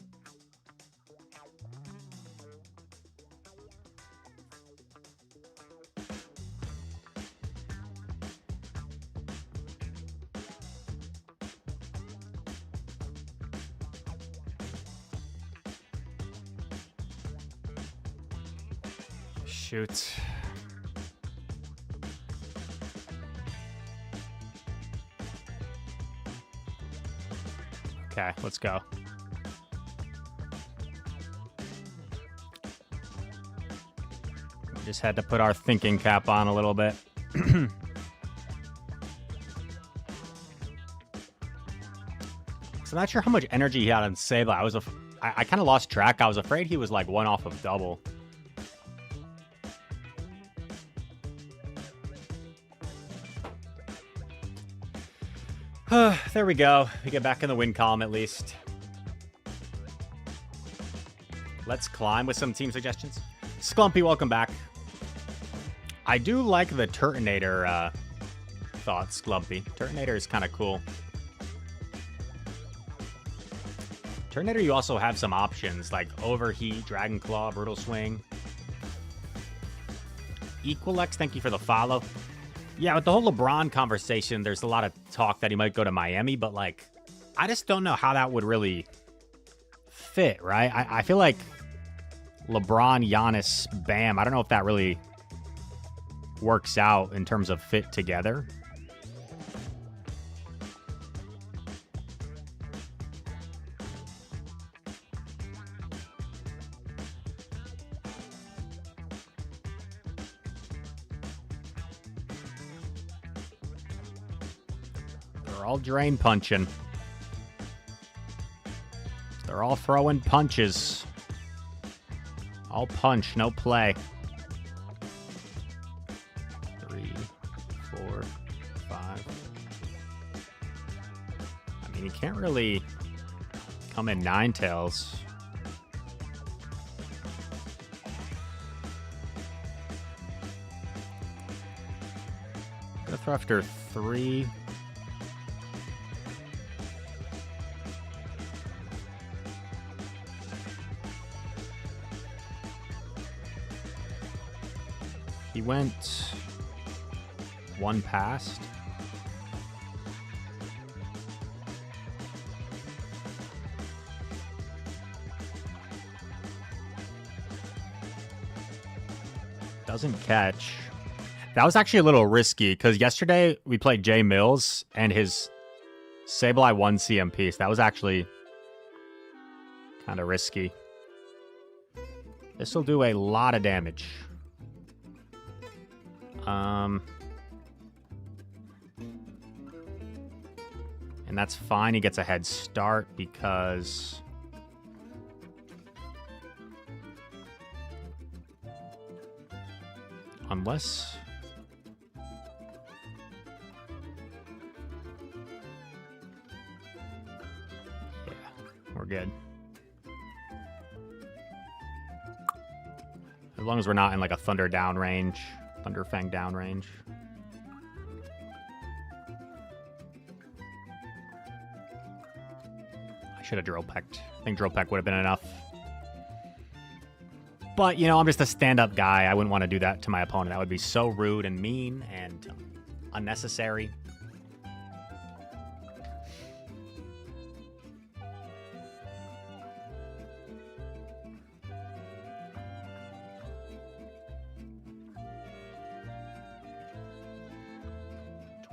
Shoot. Okay, let's go. Just had to put our thinking cap on a little bit. So not sure how much energy he had on Sable. I kind of lost track. I was afraid he was like one off of double. There we go. We get back in the win column at least. Let's climb with some team suggestions. Sklumpy, welcome back. I do like the Turtonator thoughts, Sklumpy. Turtonator is kind of cool. Turtonator, you also have some options like Overheat, Dragon Claw, Brutal Swing. Equilex, thank you for the follow. Yeah, with the whole LeBron conversation, there's a lot of talk that he might go to Miami, but, like, I just don't know how that would really fit, right? I feel like LeBron, Giannis, Bam, I don't know if that really works out in terms of fit together. They're all drain punching. They're all throwing punches. All punch, no play. 3, 4, 5. I mean, you can't really come in Ninetales. Gonna throw after 3. He went 1 past. Doesn't catch. That was actually a little risky because yesterday we played Jay Mills and his Sableye 1 CM piece. That was actually kind of risky. This will do a lot of damage. And that's fine. He gets a head start because unless we're good. As long as we're not in like a Thunder down range. Thunderfang downrange. I should have drill pecked. I think drill peck would have been enough. But, you know, I'm just a stand-up guy. I wouldn't want to do that to my opponent. That would be so rude and mean and unnecessary.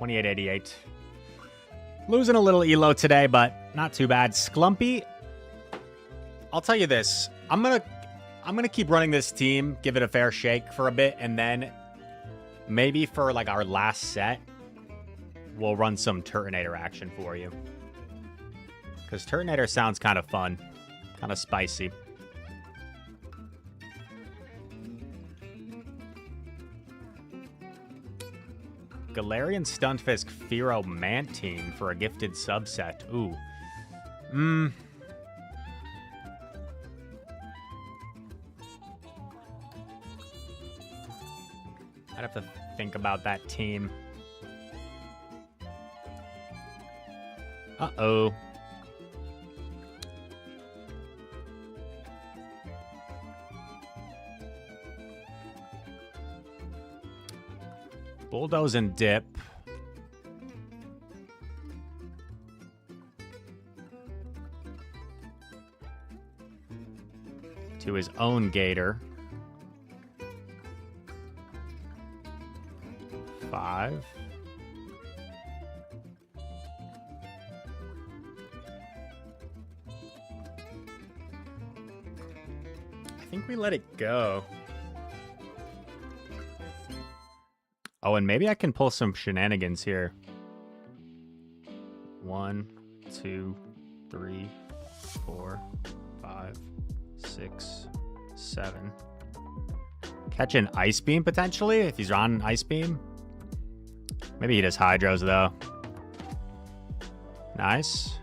$28.88. Losing a little elo today, but not too bad. Sklumpy, I'll tell you this. I'm gonna keep running this team, give it a fair shake for a bit, and then maybe for like our last set, we'll run some Turtonator action for you. Because Turtonator sounds kind of fun, kind of spicy. Galarian Stunfisk Fearow Mantine for a gifted subset. Ooh. I'd have to think about that team. Uh-oh. Bulldoze and dip. To his own gator. 5. I think we let it go. Oh, and maybe I can pull some shenanigans here. 1, 2, 3, 4, 5, 6, 7. Catch an Ice Beam, potentially, if he's on Ice Beam. Maybe he does Hydros, though. Nice.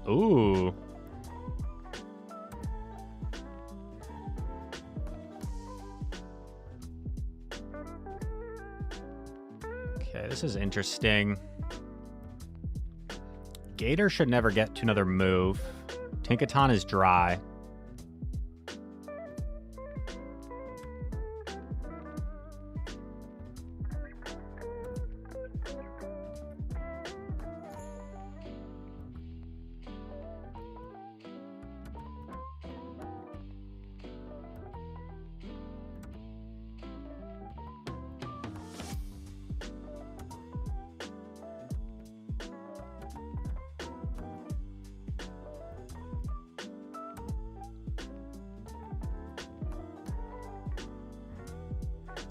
Ooh. Okay, this is interesting. Gator should never get to another move. Tinkaton is dry.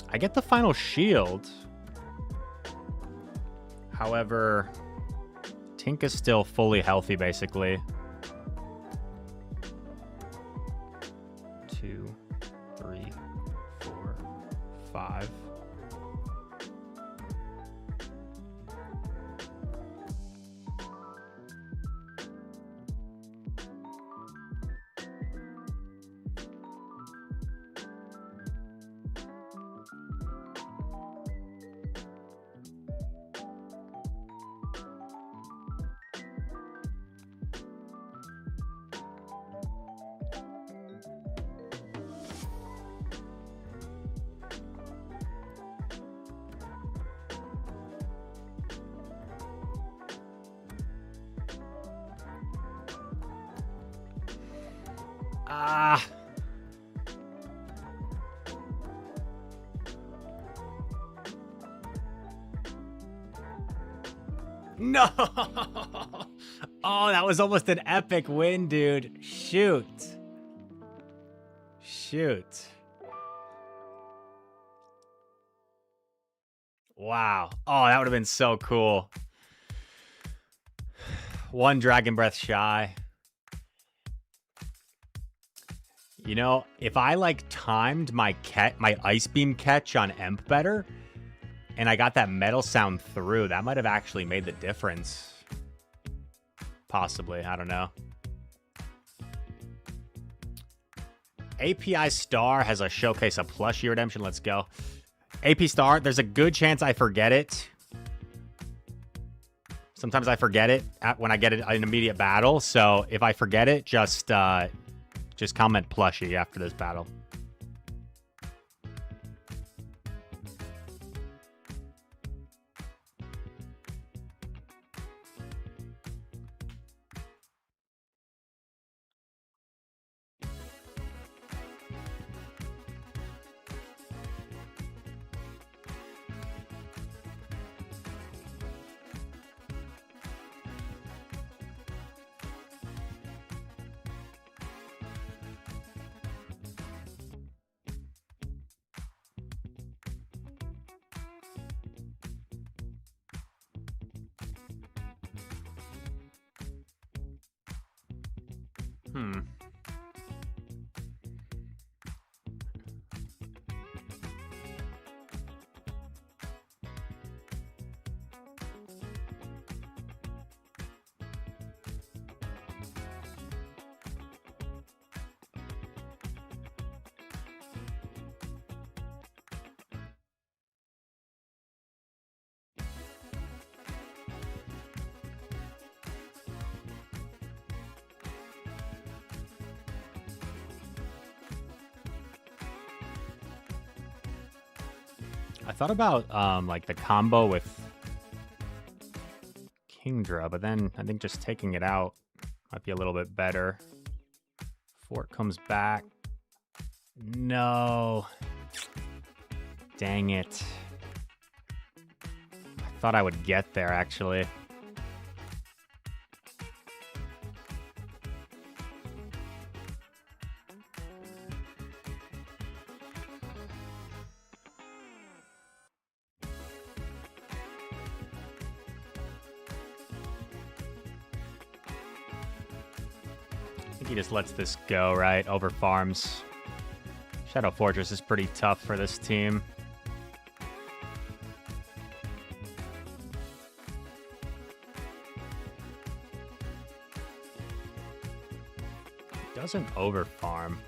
I get the final shield. However, Tink is still fully healthy, basically. 2, 3, 4, 5. Ah. No. Oh, that was almost an epic win, dude. Shoot. Shoot. Wow. Oh, that would have been so cool. One Dragon Breath shy. You know, if I like timed my Ice Beam catch on Emp better, and I got that metal sound through, that might have actually made the difference. Possibly, I don't know. API Star has a showcase of plushie redemption. Let's go. AP Star, there's a good chance I forget it. Sometimes I forget it when I get it in an immediate battle. So if I forget it, just comment plushie after this battle. I thought about like the combo with Kingdra, but then I think just taking it out might be a little bit better. Fort comes back. No. Dang it. I thought I would get there, actually. I think he just lets this go, right? Over farms. Shadow Fortress is pretty tough for this team. Doesn't over farm.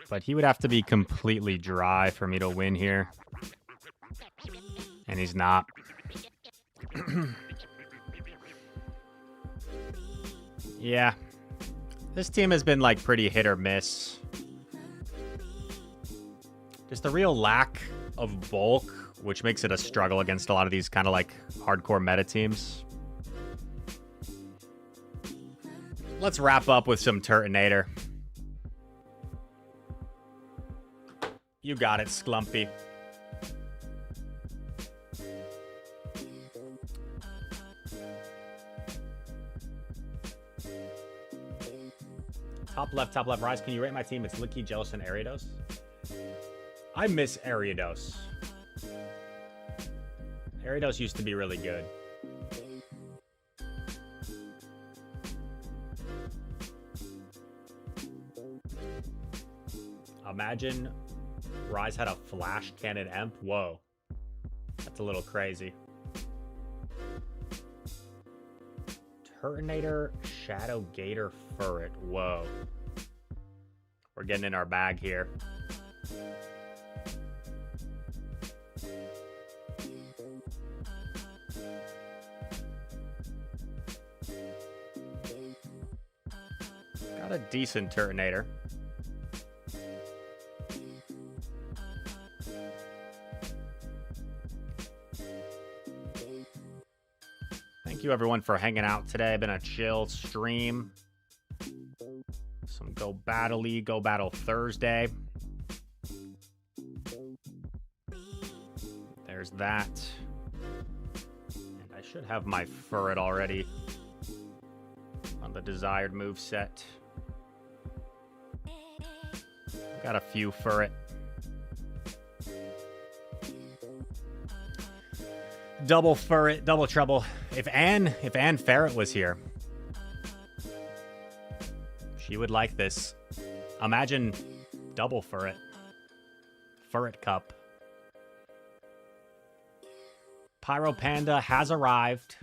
But he would have to be completely dry for me to win here. And he's not. Yeah. This team has been like pretty hit or miss. Just a real lack of bulk, which makes it a struggle against a lot of these kind of like hardcore meta teams. Let's wrap up with some Turtonator. You got it, Sklumpy. Top left, Rise. Can you rate my team? It's Licky, Jealous, and Ariados. I miss Ariados. Ariados used to be really good. Imagine Rise had a flash cannon emp. Whoa. That's a little crazy. Turtonator, Shadow Gator, Furret. Whoa. We're getting in our bag here. Got a decent Turtonator. Thank you everyone for hanging out today. Been a chill stream. Some Go Battle-y, Go Battle Thursday. There's that. And I should have my Furret already on the desired move set. Got a few Furret. Double Furret, double trouble. If Anne Ferret was here, she would like this. Imagine double Furret. Furret Cup. Pyro Panda has arrived.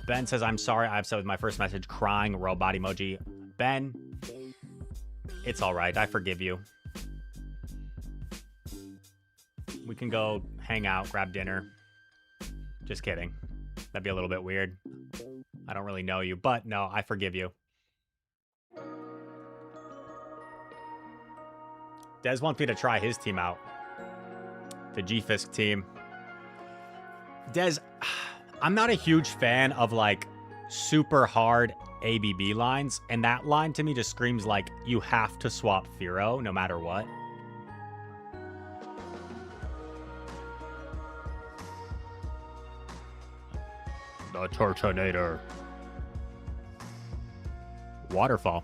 Ben says, I'm sorry, I upset with my first message, crying, robot emoji. Ben, it's all right. I forgive you. We can go hang out, grab dinner. Just kidding. That'd be a little bit weird. I don't really know you, but no, I forgive you. Des wants me to try his team out. The G-Fisk team. Des, I'm not a huge fan of like super hard ABB lines, and that line to me just screams like you have to swap Firo no matter what. The Turtonator. Waterfall.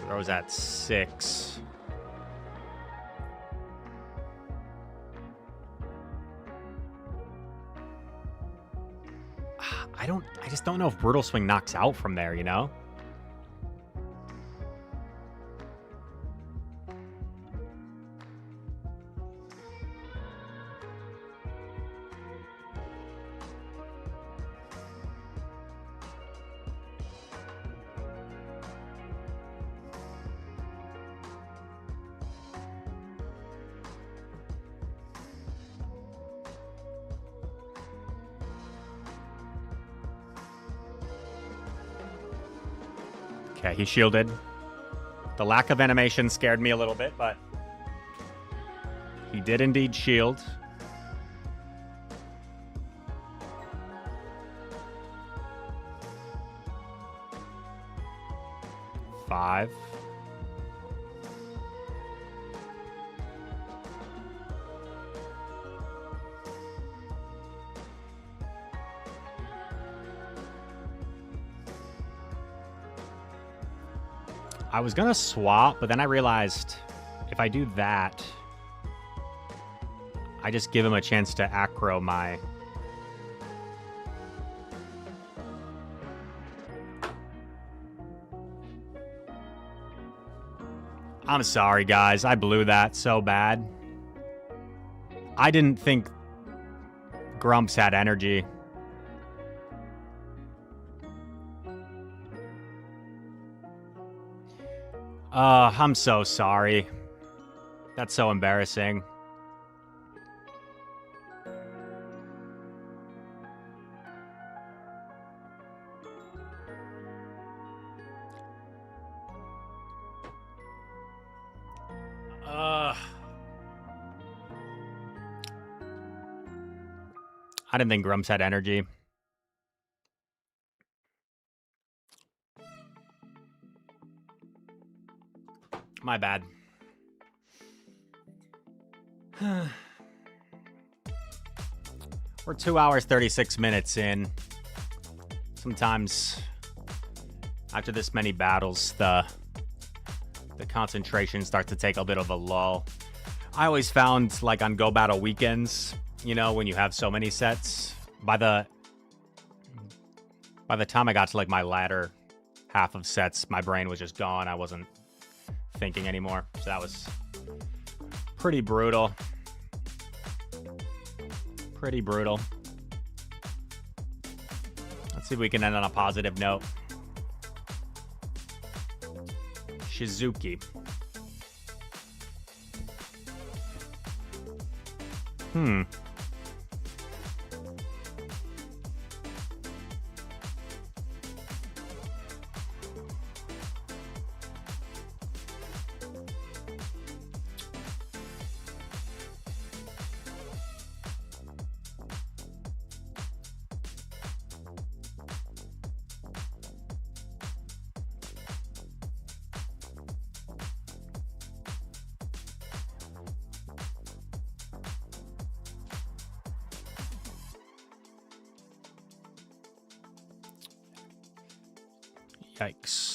Throws at 6. I just don't know if Brutal Swing knocks out from there, you know? Okay, he shielded. The lack of animation scared me a little bit, but he did indeed shield. Five. I was gonna swap, but then I realized if I do that, I just give him a chance to acro my... I'm sorry, guys. I blew that so bad. I didn't think Grumps had energy. I'm so sorry. That's so embarrassing. I didn't think Grumps had energy. My bad. We're 2 hours, 36 minutes in. Sometimes after this many battles, the concentration starts to take a bit of a lull. I always found, like, on Go Battle weekends, you know, when you have so many sets, by the time I got to, like, my latter half of sets, my brain was just gone. I wasn't thinking anymore. So that was pretty brutal. Pretty brutal. Let's see if we can end on a positive note. Shizuki. Yikes.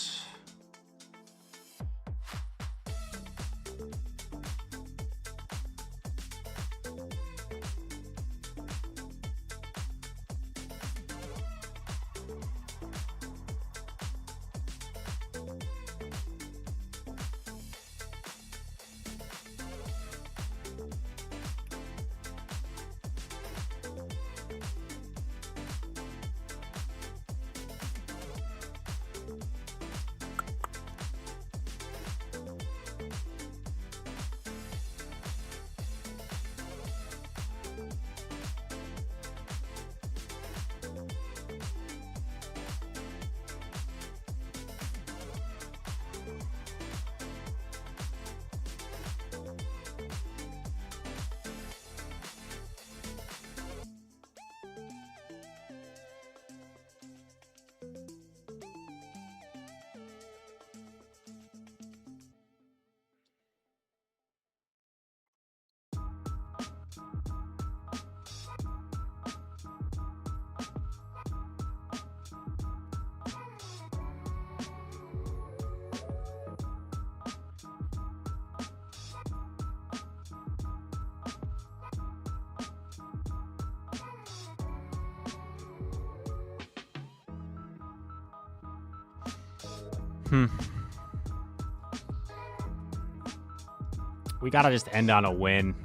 We gotta just end on a win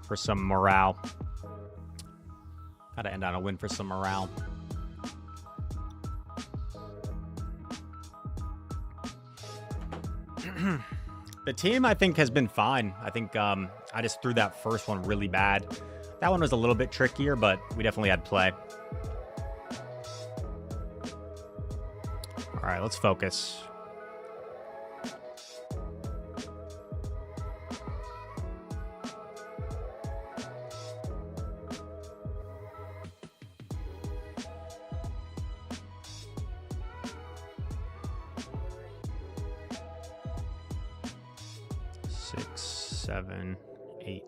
for some morale. Gotta end on a win for some morale. The team, I think, has been fine. I think I just threw that first one really bad. That one was a little bit trickier, but we definitely had play. All right, let's focus. 6, 7, 8.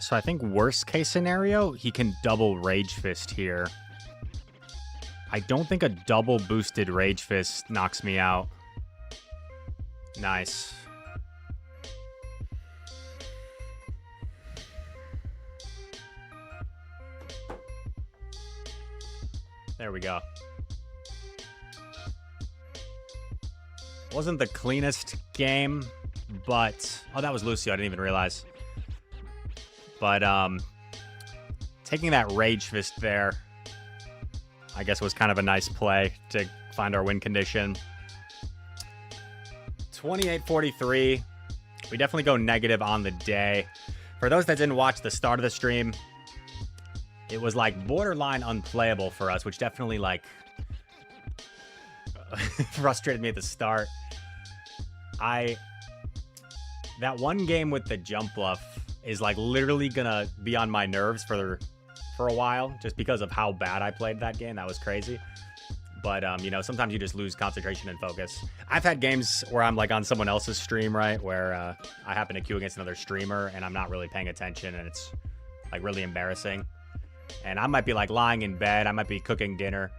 So I think worst case scenario, he can double Rage Fist here. I don't think a double boosted Rage Fist knocks me out. Nice. There we go. Wasn't the cleanest game, but... Oh, that was Lucio. I didn't even realize. But, taking that Rage Fist there, I guess was kind of a nice play to find our win condition. 28-43. We definitely go negative on the day. For those that didn't watch the start of the stream, it was like borderline unplayable for us, which definitely like frustrated me at the start. That one game with the jump bluff is like literally gonna be on my nerves for a while, just because of how bad I played that game. That was crazy. But you know, sometimes you just lose concentration and focus. I've had games where I'm like on someone else's stream, right, where I happen to queue against another streamer and I'm not really paying attention, and it's like really embarrassing. And I might be like lying in bed, I might be cooking dinner,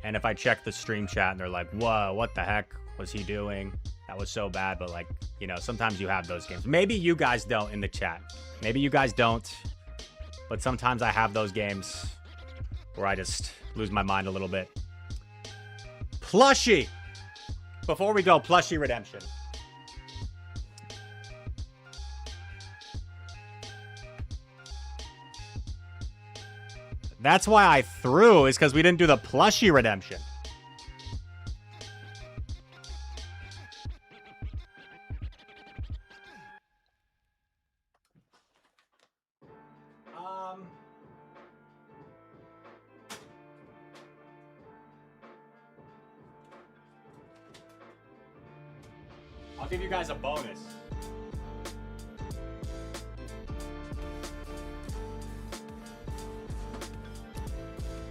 and if I check the stream chat and they're like, whoa, what the heck was he doing? That was so bad. But like, you know, sometimes you have those games. Maybe you guys don't in the chat. Maybe you guys don't. But sometimes I have those games where I just lose my mind a little bit. Plushie! Before we go, Plushie Redemption. That's why I threw, is because we didn't do the Plushie Redemption. I'll give you guys a bonus.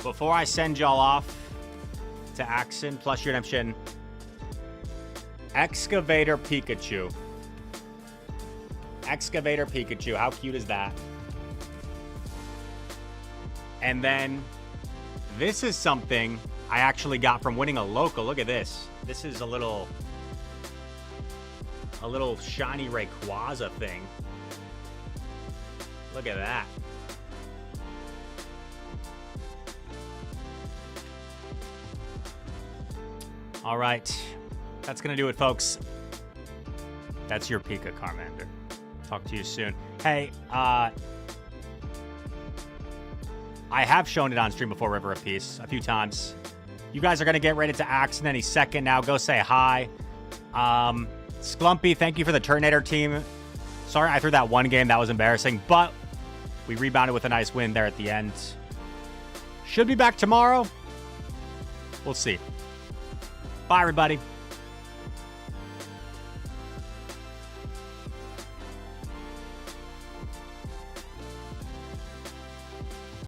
Before I send y'all off to Axon, Plushie Redemption, Excavator Pikachu. Excavator Pikachu, how cute is that? And then, this is something I actually got from winning a local. Look at this. This is a little shiny Rayquaza thing. Look at that. All right. That's going to do it, folks. That's your Pika, Carmander. Talk to you soon. Hey, I have shown it on stream before, River of Peace, a few times. You guys are going to get ready to action any second now. Go say hi. Sklumpy, thank you for the Turnator team. Sorry I threw that one game. That was embarrassing, but we rebounded with a nice win there at the end. Should be back tomorrow. We'll see. Bye, everybody.